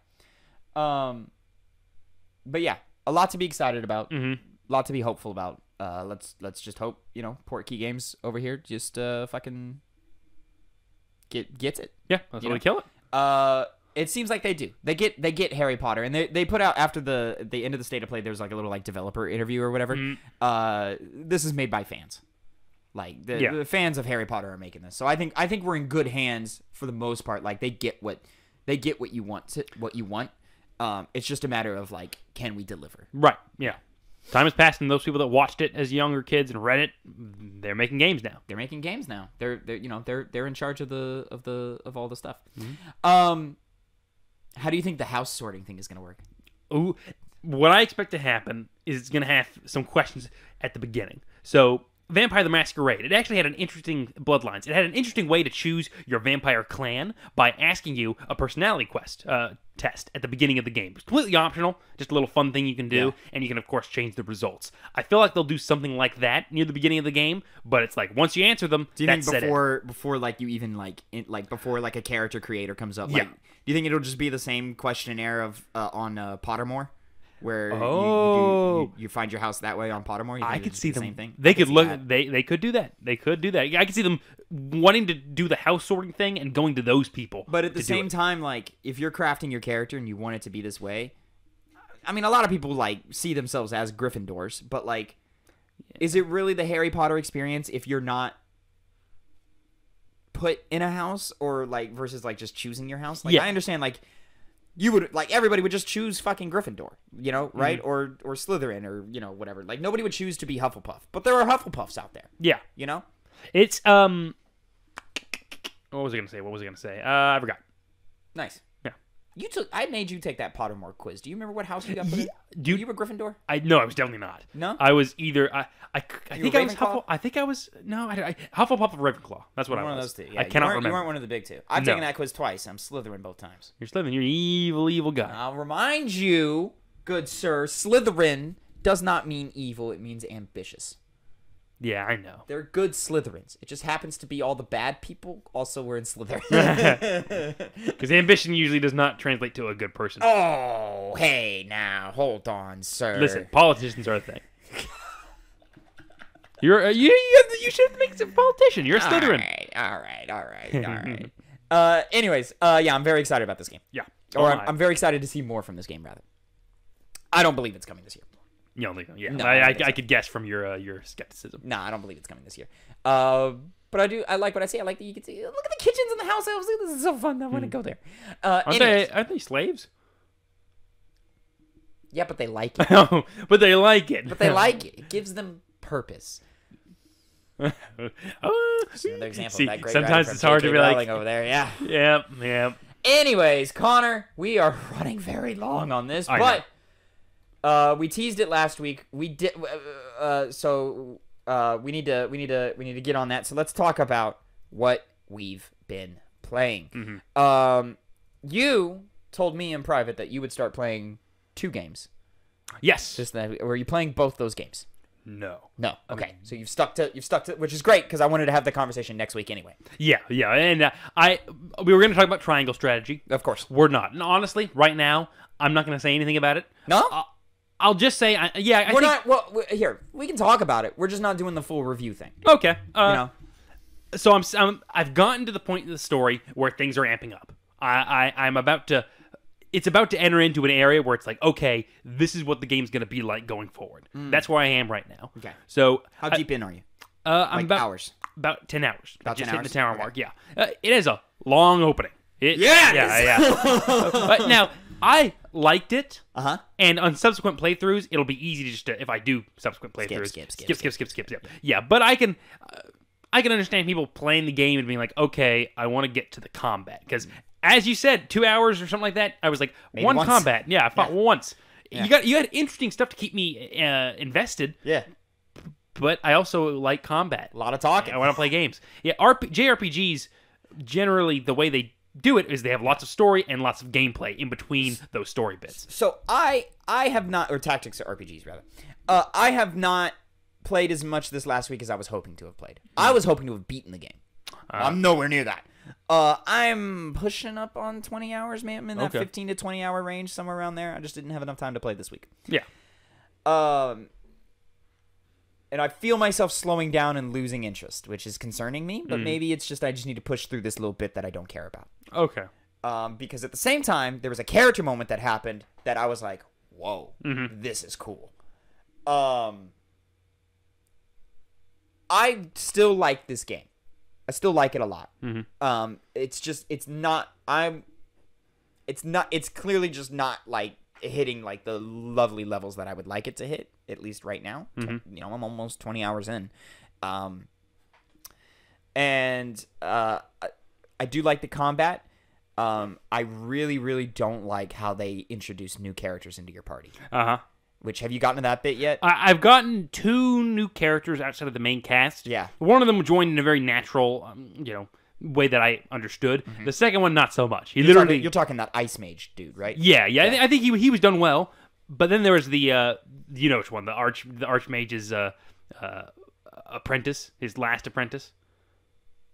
But yeah, a lot to be excited about. A lot to be hopeful about. Let's just hope, you know, Portkey Games over here just fucking gets it. Yeah, that's why they kill it. It seems like they do. They get Harry Potter, and they put out after the end of the state of play. There's like a little like developer interview or whatever. This is made by fans. Like the fans of Harry Potter are making this, so I think we're in good hands for the most part. Like they get what you want. It's just a matter of like, can we deliver? Right. Yeah. Time has passed, and those people that watched it as younger kids and read it, they're making games now. They're making games now. They're in charge of all the stuff. How do you think the house sorting thing is going to work? Ooh, what I expect to happen is it's going to have some questions at the beginning. So Vampire the Masquerade, it actually had an interesting bloodlines. It had an interesting way to choose your vampire clan by asking you a personality quest test at the beginning of the game. It's completely optional, just a little fun thing you can do, and you can, of course, change the results. I feel like they'll do something like that near the beginning of the game, but it's like, once you answer them, do you that's think before like you even before like a character creator comes up, like, do you think it'll just be the same questionnaire of on Pottermore? Where you find your house that way on Pottermore? I could see them. Same thing? They could look. They could do that. They could do that. I could see them wanting to do the house sorting thing and going to those people. But at the same time, like, if you're crafting your character and you want it to be this way, I mean, a lot of people like see themselves as Gryffindors, but like, is it really the Harry Potter experience if you're not put in a house, or like versus like just choosing your house? Like, I understand, like, you would, like, everybody would just choose fucking Gryffindor, you know, right? Or Slytherin, or, you know, whatever. Like, nobody would choose to be Hufflepuff, but there are Hufflepuffs out there. Yeah, you know, it's what was I gonna say? I forgot. Nice. Yeah, I made you take that Pottermore quiz. Do you remember what house you got put in? Were you a Gryffindor? No, I was definitely not. No, I was either I think I was Hufflepuff. I think I was Hufflepuff or Ravenclaw. That's what I was. One of those two. Yeah, I cannot remember. You weren't one of the big two. I've taken that quiz twice. I'm Slytherin both times. You're Slytherin. You're an evil guy. I'll remind you, good sir, Slytherin does not mean evil. It means ambitious. Yeah, I know. They're good Slytherins. It just happens to be all the bad people also were in Slytherin. Because ambition usually does not translate to a good person. Oh, hey, now, hold on, sir. Listen, politicians are a thing. You should make some politician. You're a Slytherin. All right. Anyways, I'm very excited about this game. Yeah. I'm very excited to see more from this game, rather. I don't believe it's coming this year. You don't think? Yeah. No, I could guess from your skepticism. Nah, I don't believe it's coming this year. But I like what I see. I like that you can see. Look at the kitchens in the house. This is so fun. I want to go there. Aren't they slaves? Yeah, but they like it. But they like it. But they like it. It gives them purpose. Another example of that great sometimes it's hard to be like over there. Yeah. Yeah. Anyways, Connor, we are running very long on this, but we teased it last week. We did. So we need to get on that. So let's talk about what we've been playing. Mm-hmm. You told me in private that you would start playing 2 games. Yes. Just that. Were you playing both those games? No. Okay. So you've stuck to, which is great because I wanted to have the conversation next week anyway. Yeah. And we were going to talk about triangle strategy. Of course. We're not. And honestly, right now, I'm not going to say anything about it. No. I'll just say, we're not. Well, here we can talk about it. We're just not doing the full review thing. Okay. You know. So I've gotten to the point in the story where things are amping up. I'm about to. It's about to enter into an area where it's like, okay, this is what the game's going to be like going forward. That's where I am right now. Okay. So how deep in are you? I'm about hours. About 10 hours. About 10 just hours? Hit the tower mark. Yeah. It is a long opening. Yeah. But now I liked it. And on subsequent playthroughs, it'll be easy to just if I do subsequent playthroughs, skip. Yeah. But I can understand people playing the game and being like, okay, I want to get to the combat because. As you said, 2 hours or something like that. I was like, maybe one once. Combat. Yeah, I fought once. Yeah. You had interesting stuff to keep me invested. Yeah. But I also like combat. A lot of talking. I want to play games. Yeah, JRPGs, generally, the way they do it is they have lots of story and lots of gameplay in between those story bits. So I have not, or tactics or RPGs, rather. I have not played as much this last week as I was hoping to have played. I was hoping to have beaten the game. I'm nowhere near that. I'm pushing up on 20 hours, man. I'm in that 15 to 20 hour range, somewhere around there. I just didn't have enough time to play this week. Yeah. And I feel myself slowing down and losing interest, which is concerning me. But maybe it's just I just need to push through this little bit that I don't care about. Okay. Because at the same time, there was a character moment that happened that I was like, whoa, this is cool. I still like this game. I still like it a lot. It's clearly just not like hitting like the lovely levels that I would like it to hit, at least right now. You know, I'm almost 20 hours in. And I do like the combat. I really, really don't like how they introduce new characters into your party. Which, have you gotten to that bit yet? I've gotten 2 new characters outside of the main cast. Yeah. One of them joined in a very natural, way that I understood. The second one, not so much. You're talking that Ice Mage dude, right? Yeah. I think he was done well. But then there was the, you know which one, the Archmage's apprentice, his last apprentice.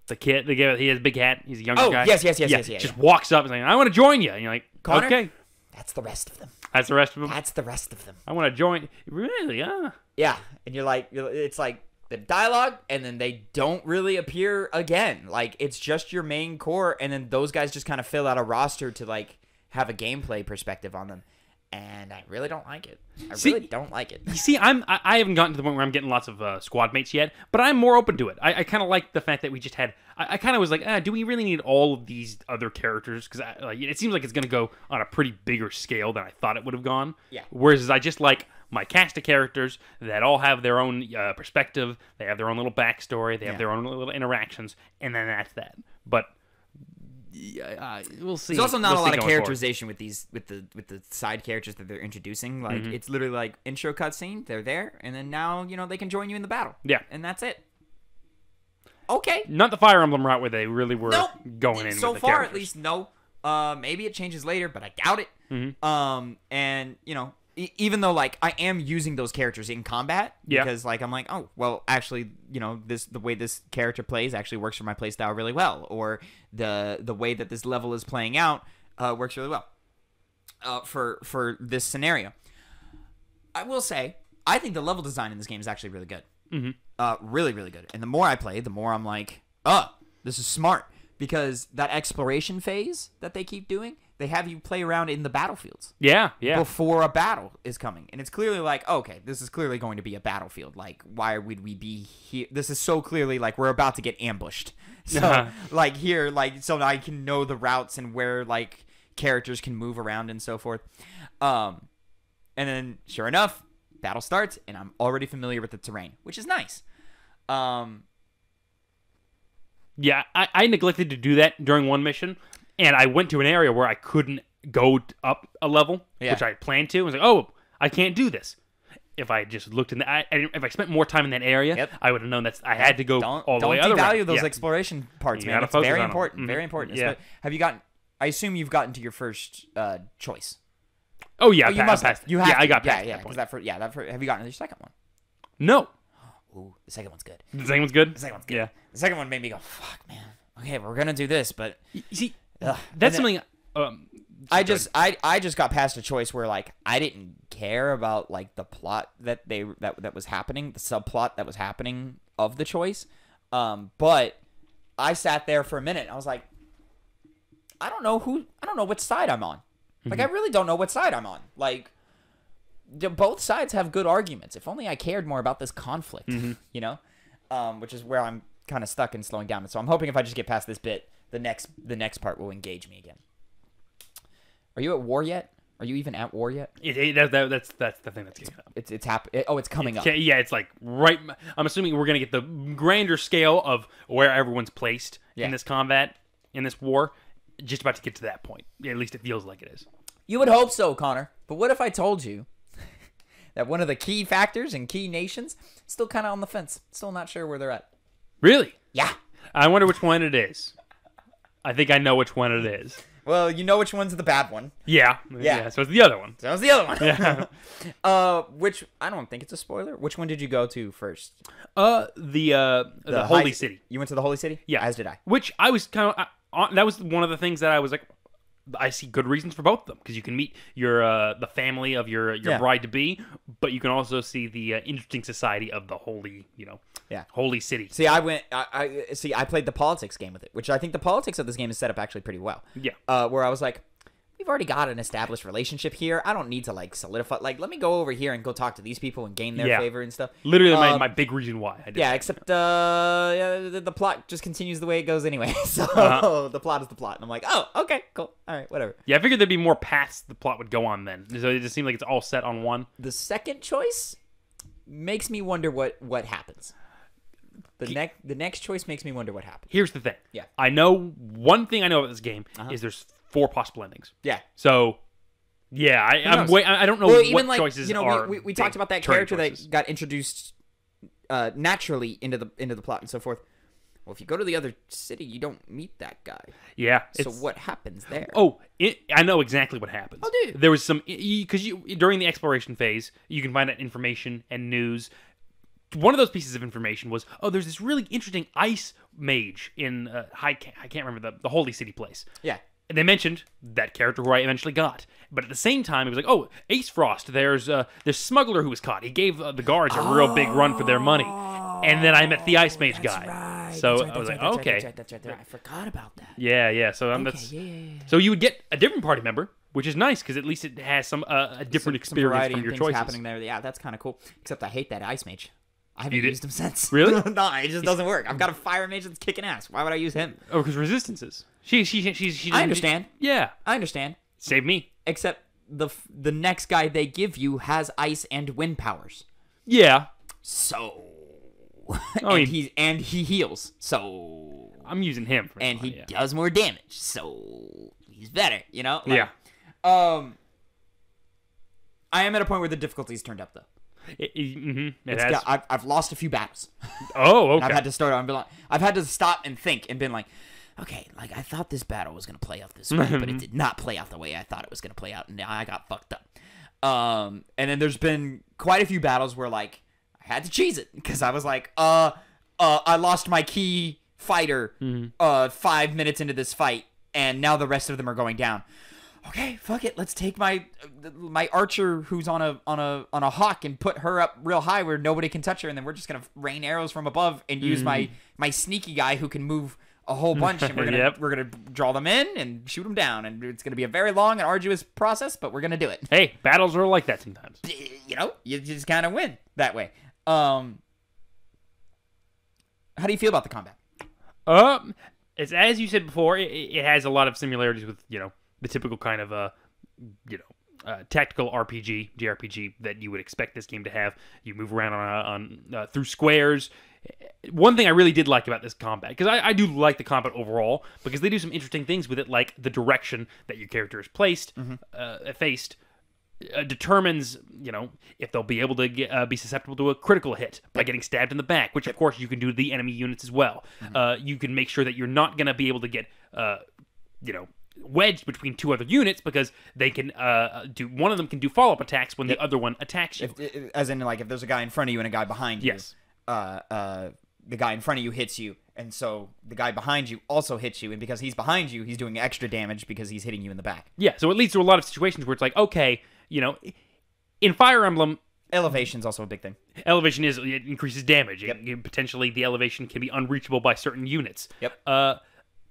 The kid, he has a big hat. He's a younger guy. Yes. Just walks up and saying, "I want to join you." And you're like, Connor? "Okay." That's the rest of them. That's the rest of them. That's the rest of them. I want to join. Really? Yeah, and it's like the dialogue, and then they don't really appear again. Like, it's just your main core, and then those guys just kind of fill out a roster to like have a gameplay perspective on them. And I really don't like it. I really don't like it. You see, I haven't gotten to the point where I'm getting lots of squad mates yet, but I'm more open to it. I kind of like the fact that we just had. I kind of was like, do we really need all of these other characters? Because it seems like it's going to go on a pretty bigger scale than I thought it would have gone. Yeah. Whereas I just like my cast of characters that all have their own perspective. They have their own little backstory. They have their own little interactions, and then that's that. But. We'll see. There's also not a lot of characterization with the side characters that they're introducing. Like it's literally like intro cutscene. They're there, and then now they can join you in the battle. Yeah, and that's it. Okay. Not the Fire Emblem route where they really were going in. So with the far, characters. at least, no. Maybe it changes later, but I doubt it. And even though like I am using those characters in combat, because like I'm like, oh well, actually, the way this character plays actually works for my playstyle really well, or the way that this level is playing out works really well for this scenario. I will say, I think the level design in this game is actually really good, really really good. And the more I play, the more I'm like, this is smart, because that exploration phase that they keep doing. They have you play around in the battlefields. Yeah. Before a battle is coming. And it's clearly like, okay, this is clearly going to be a battlefield. Like, why would we be here? This is so clearly like we're about to get ambushed. So, like, here, like, so I can know the routes and where, like, characters can move around and so forth. And then, sure enough, battle starts, and I'm already familiar with the terrain, which is nice. Yeah, I neglected to do that during one mission. And I went to an area where I couldn't go up a level, which I planned to. I was like, oh, I can't do this. If I just looked in if I spent more time in that area, I would have known that I had to go all the way other way. Don't devalue those exploration parts, man. It's very important. Very important. Yeah. Have you gotten? I assume you've gotten to your first choice. Oh yeah, you must have. You have. Yeah, I got past that point. Have you gotten to your second one? No. Ooh, the second one's good. The second one's good. The second one's good. Yeah. The second one made me go, fuck, man. Okay, we're gonna do this, but you see. That's something. I just got past a choice where like I didn't care about like the plot that was happening, the subplot that was happening of the choice, but I sat there for a minute and I was like, I don't know what side I'm on. Like I really don't know what side I'm on. Like both sides have good arguments. If only I cared more about this conflict, which is where I'm kind of stuck and slowing down. And so I'm hoping if I just get past this bit, the next part will engage me again. Are you at war yet? Are you even at war yet? That's the thing that's getting up. It's coming up. Yeah, it's like right. I'm assuming we're gonna get the grander scale of where everyone's placed in this combat, in this war. Just about to get to that point. At least it feels like it is. You would hope so, Connor. But what if I told you that one of the key factors and key nations still kind of on the fence, still not sure where they're at? Really? Yeah. I wonder which one it is. I think I know which one it is. Well, you know which one's the bad one. Yeah. So it's the other one. So it's the other one. Yeah. Which I don't think it's a spoiler. Which one did you go to first? The Holy City. You went to the Holy City? Yeah. As did I. Which I was kind of. That was one of the things that I was like, I see good reasons for both of them, because you can meet your the family of your bride to be, but you can also see the interesting society of the holy, holy city. See, I played the politics game with it, which I think the politics of this game is set up actually pretty well. Yeah. Where I was like, we've already got an established relationship here. I don't need to like solidify. Like, let me go over here and go talk to these people and gain their favor and stuff. Literally, my big reason why I did. Yeah, except the plot just continues the way it goes anyway. So the plot is the plot, and I'm like, oh, okay, cool, all right, whatever. Yeah, I figured there'd be more paths the plot would go on then. So it just seemed like it's all set on one. The second choice makes me wonder what happens. The next choice makes me wonder what happens. Here's the thing. Yeah. One thing I know about this game is there's 4 possible endings. Yeah. So Yeah, knows? I don't know Well, what even like choices we big talked about that turning character choices. that got introduced naturally into the plot and so forth. Well, if you go to the other city, you don't meet that guy. Yeah. So what happens there? Oh, I know exactly what happens. Oh, dude. There was some because during the exploration phase, you can find out information and news. One of those pieces of information was, there's this really interesting ice mage in I can't remember the Holy City place. Yeah. And they mentioned that character who I eventually got. But at the same time, it was like, Ace Frost, there's smuggler who was caught. He gave the guards a real big run for their money. And then I met the Ice Mage guy. Right. So That's right, I was that's like, right, okay. that's right. I forgot about that. Yeah. So So you would get a different party member, which is nice because at least it has some a different experience variety from and your things choices. happening there. Yeah, that's kind of cool. Except I hate that Ice Mage. I haven't did? used him since. Really? No, it just doesn't work. I've got a Fire Mage that's kicking ass. Why would I use him? Oh, because resistances. She I understand. Yeah. I understand. Save me. Except the next guy they give you has ice and wind powers. Yeah. So Oh, and he heals. So I'm using him. and he does more damage. So he's better, you know? Yeah. I am at a point where the difficulty's turned up though. It has. I've lost a few battles. Oh, okay. I've had to start on. I've had to stop and think and been like, okay, like I thought this battle was gonna play out this way, but it did not play out the way I thought it was gonna play out, and now I got fucked up. And then there's been quite a few battles where like I had to cheese it because I was like, I lost my key fighter 5 minutes into this fight, and now the rest of them are going down. Okay, fuck it. Let's take my archer who's on a hawk and put her up real high where nobody can touch her, and then we're just gonna rain arrows from above and use my sneaky guy who can move a whole bunch, and we're gonna draw them in and shoot them down, and it's gonna be a very long and arduous process, but we're gonna do it. Hey, battles are like that sometimes. You know, you just kind of win that way. How do you feel about the combat? It's as you said before. It has a lot of similarities with the typical kind of tactical JRPG that you would expect this game to have. You move around on through squares. One thing I really did like about this combat, because I do like the combat overall, because they do some interesting things with it, like the direction that your character is faced determines, if they'll be able to be susceptible to a critical hit by getting stabbed in the back, which of course you can do to the enemy units as well. You can make sure that you're not going to be able to get, wedged between two other units because they can one of them can do follow-up attacks when the other one attacks you. As in, like, if there's a guy in front of you and a guy behind you. Yes. The guy in front of you hits you, and so the guy behind you also hits you, and because he's behind you, he's doing extra damage because he's hitting you in the back. Yeah, so it leads to a lot of situations where it's like, okay, in Fire Emblem, elevation's also a big thing. Elevation it increases damage. Yep. Potentially, the elevation can be unreachable by certain units. Yep.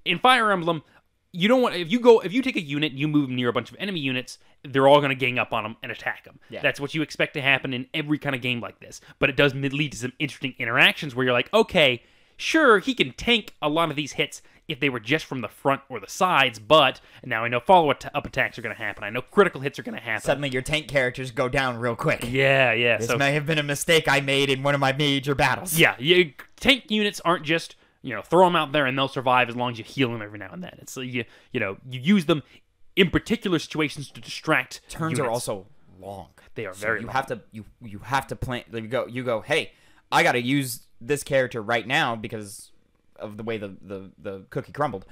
In Fire Emblem, you don't want if you take a unit, you move near a bunch of enemy units, they're all going to gang up on them and attack them. Yeah. That's what you expect to happen in every kind of game like this. But it does lead to some interesting interactions where you're like, okay, sure, he can tank a lot of these hits if they were just from the front or the sides, but now I know follow-up attacks are going to happen. I know critical hits are going to happen. Suddenly your tank characters go down real quick. Yeah. This may have been a mistake I made in one of my major battles. Yeah, tank units aren't just throw them out there and they'll survive as long as you heal them every now and then. It's you use them in particular situations to distract. Turns units. are also long. They are very. You long. have to plan. You go. Hey, I got to use this character right now because of the way the cookie crumbled.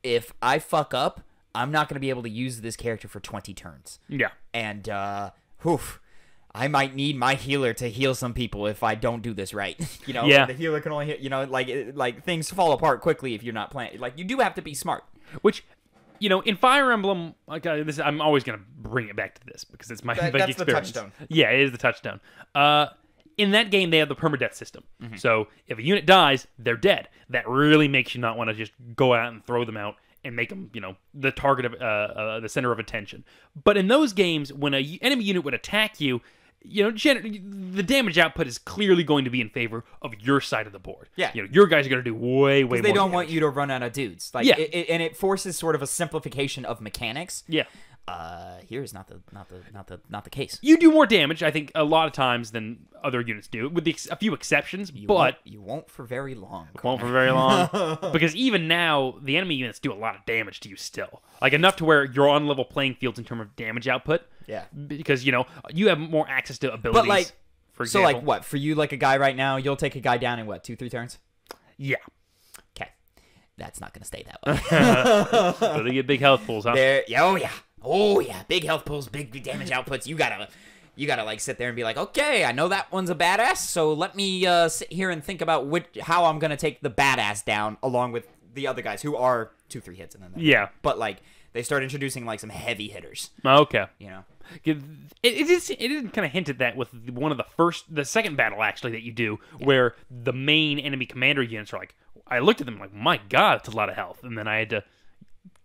If I fuck up, I'm not going to be able to use this character for 20 turns. Yeah. And I might need my healer to heal some people if I don't do this right. Yeah. The healer can only hit, like things fall apart quickly if you're not playing. Like, you do have to be smart. Which, in Fire Emblem, like I'm always going to bring it back to this because it's my big experience. That's the touchstone. Yeah, it is the touchstone. In that game, they have the permadeath system. Mm-hmm. So if a unit dies, they're dead. That really makes you not want to just go out and throw them out and make them, the target of the center of attention. But in those games, when an enemy unit would attack you, the damage output is clearly going to be in favor of your side of the board. Yeah. Your guys are going to do way more. They don't damage. Want you to run out of dudes. Like, yeah. And it forces sort of a simplification of mechanics. Yeah. Here is not the case. You do more damage, I think, a lot of times than other units do, with a few exceptions. But you won't for very long. Won't for very long, because even now the enemy units do a lot of damage to you still, like enough to where you're on level playing fields in terms of damage output. Yeah, because you have more access to abilities. But like, for example, so like what for you? Like a guy right now, you'll take a guy down in what 2-3 turns? Yeah. Okay, that's not gonna stay that way. So they get big health pools, huh? Oh yeah, big health pools, big damage outputs. You gotta like sit there and be like, okay, I know that one's a badass, so let me sit here and think about how I'm gonna take the badass down along with the other guys who are 2-3 hits and then yeah. But like they start introducing like some heavy hitters. Okay. It did kind of hint at that with the second battle actually that you do, where the main enemy commander units are like, I looked at them like, my God, it's a lot of health, and then I had to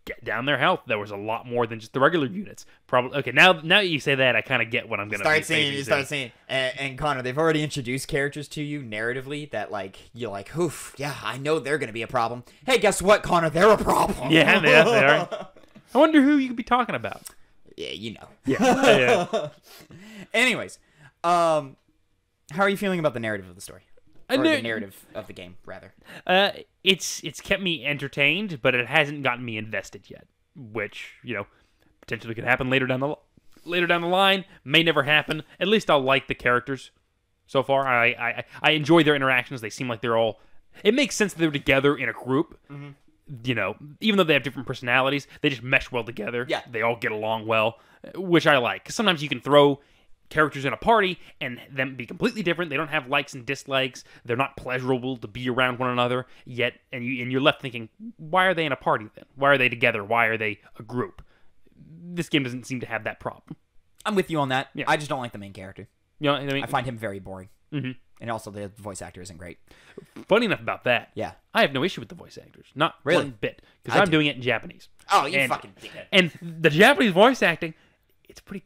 get down their health. There was a lot more than just the regular units. Probably okay. Now you say that, I kind of get what I'm gonna start seeing. And Connor, they've already introduced characters to you narratively that like you're like, oof, yeah, I know they're gonna be a problem. Hey, guess what, Connor? They're a problem. Yeah, they are. I wonder who you could be talking about. Yeah, you know. Yeah. Anyways, how are you feeling about the narrative of the story? Or the narrative of the game, rather. It's kept me entertained, but it hasn't gotten me invested yet. Which potentially could happen later down the line. May never happen. At least I'll like the characters. So far, I enjoy their interactions. They seem like they're all. It makes sense that they're together in a group. Mm-hmm. Even though they have different personalities, they just mesh well together. Yeah, they all get along well, which I like. 'Cause sometimes you can throw characters in a party and them be completely different. They don't have likes and dislikes. They're not pleasurable to be around one another yet, and you're left thinking, why are they in a party then? Why are they together? Why are they a group? This game doesn't seem to have that problem. I'm with you on that. Yeah. I just don't like the main character. You know what I mean? I find him very boring. Mm-hmm. And also the voice actor isn't great. Funny enough about that. Yeah. I have no issue with the voice actors. Not really? One bit. Because I'm doing it in Japanese. Oh, you fucking did it. And the Japanese voice acting, it's pretty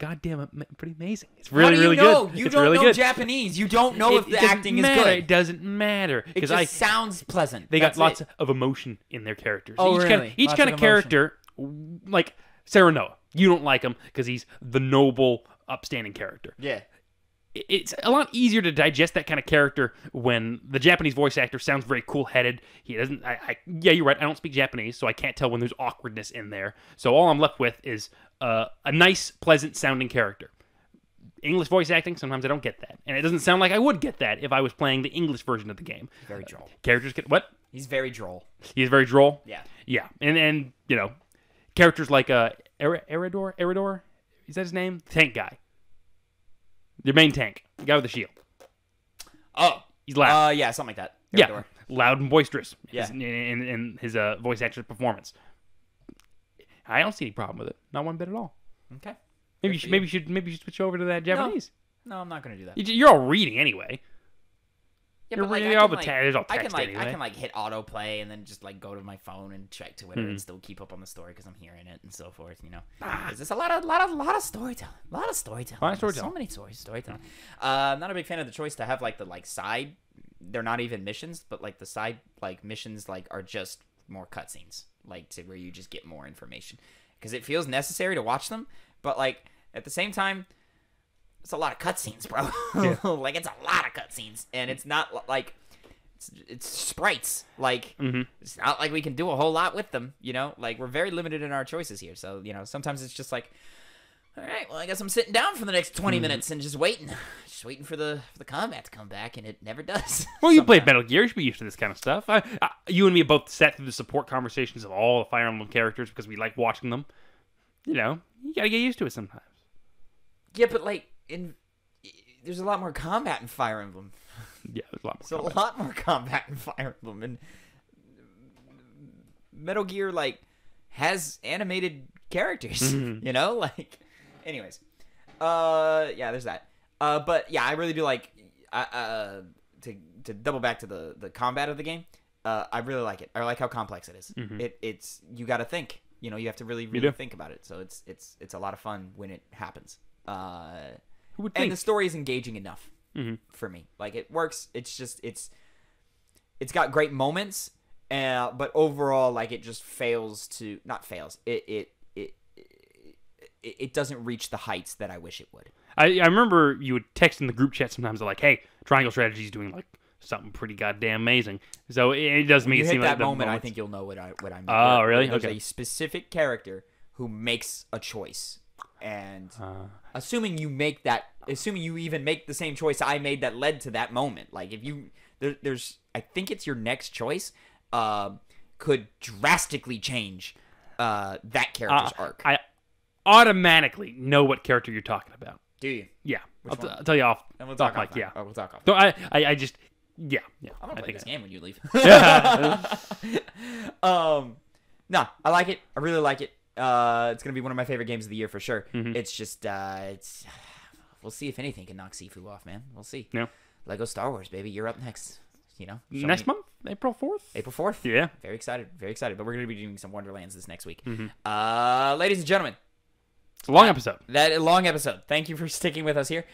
amazing. It's really, really good. You it's don't really know good. Japanese. You don't know if the acting is good. It doesn't matter. It just sounds pleasant. They got lots of emotion in their characters. Oh, really? Each kind of character, like Sarah Noah, you don't like him because he's the noble, upstanding character. Yeah. It's a lot easier to digest that kind of character when the Japanese voice actor sounds very cool-headed. He doesn't. Yeah, you're right. I don't speak Japanese, so I can't tell when there's awkwardness in there. So all I'm left with is a nice, pleasant-sounding character. English voice acting, sometimes I don't get that, and it doesn't sound like I would get that if I was playing the English version of the game. Very droll. Characters get what? He's very droll. He's very droll. Yeah. Yeah, and characters like Eridor. Is that his name? Tank guy. Your main tank, the guy with the shield. Oh, he's loud. Yeah, something like that. Yeah, loud and boisterous. Yeah. In his voice actor's performance. I don't see any problem with it. Not one bit at all. Okay. Maybe you should switch over to that Japanese. No, I'm not gonna do that. You're all reading anyway. Yeah, you're but reading all the text. There's all text anyway. I can hit autoplay and then just go to my phone and check Twitter and still keep up on the story because I'm hearing it and so forth. Is this a lot of storytelling? A lot of storytelling. So many storytelling. I'm not a big fan of the choice to have the side. They're not even missions, but the side missions are just more cutscenes, to where you just get more information because it feels necessary to watch them, but at the same time. It's a lot of cutscenes, bro. Yeah. It's a lot of cutscenes, and it's not it's sprites. It's not like we can do a whole lot with them. We're very limited in our choices here. So sometimes it's just all right. Well, I guess I'm sitting down for the next 20 minutes and just waiting for the combat to come back, and it never does. Well, you played Metal Gear. You should be used to this kind of stuff. You and me both sat through the support conversations of all the Fire Emblem characters because we like watching them. You gotta get used to it sometimes. Yeah, but there's a lot more combat in Fire Emblem. Yeah, there's a lot more. So a lot more combat in Fire Emblem, and Metal Gear has animated characters. Anyways, yeah, there's that. But yeah, I really do to double back to the combat of the game. I really like it. I like how complex it is. Mm-hmm. It's you got to think. You have to really think about it. So it's a lot of fun when it happens. And the story is engaging enough for me. It works. It's just it's got great moments, but overall, it just fails to not fails. it doesn't reach the heights that I wish it would. I remember you would text in the group chat sometimes like, "Hey, Triangle Strategy is doing like something pretty goddamn amazing." So it does make it seem like that moment. I think you'll know what I mean. Oh, really? There's Okay. a specific character who makes a choice, and assuming you even make the same choice I made that led to that moment, like if you there's I think it's your next choice could drastically change that character's arc. I automatically know what character you're talking about. Do you? Yeah, I'll tell you off. And we'll talk off. Yeah, we'll talk off. So I just yeah. I'm gonna play this game when you leave. No, I like it. I really like it. It's gonna be one of my favorite games of the year for sure. Mm-hmm. It's just we'll see if anything can knock Sifu off, man. We'll see. Yeah. Lego Star Wars, baby. You're up next. You know, next month, April 4th. April 4th. Yeah. Very excited. Very excited. But we're gonna be doing some Wonderlands this next week. Mm-hmm. Ladies and gentlemen. It's a long episode. That long episode. Thank you for sticking with us here.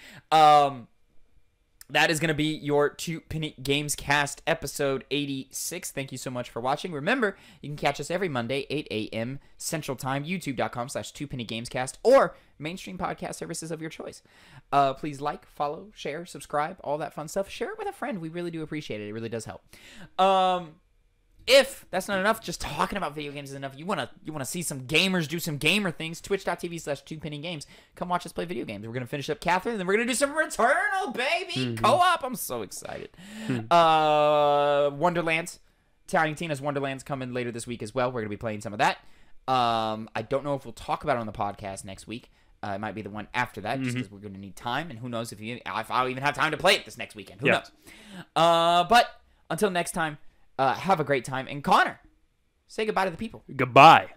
That is going to be your Two Penny Gamescast episode 86. Thank you so much for watching. Remember, you can catch us every Monday, 8 a.m. Central Time, youtube.com/2pennygamescast, or mainstream podcast services of your choice. Please like, follow, share, subscribe, all that fun stuff. Share it with a friend. We really do appreciate it. It really does help. If that's not enough, just talking about video games is enough. You wanna see some gamers do some gamer things. Twitch.tv/2pennygames. Come watch us play video games. We're gonna finish up Catherine, and then we're gonna do some Returnal, baby. Co-op. I'm so excited. Wonderlands. Tiny Tina's Wonderlands coming later this week as well. We're gonna be playing some of that. I don't know if we'll talk about it on the podcast next week. It might be the one after that, just because we're gonna need time, and who knows if I'll even have time to play it this next weekend. Who knows? But until next time. Have a great time. And Connor, say goodbye to the people. Goodbye.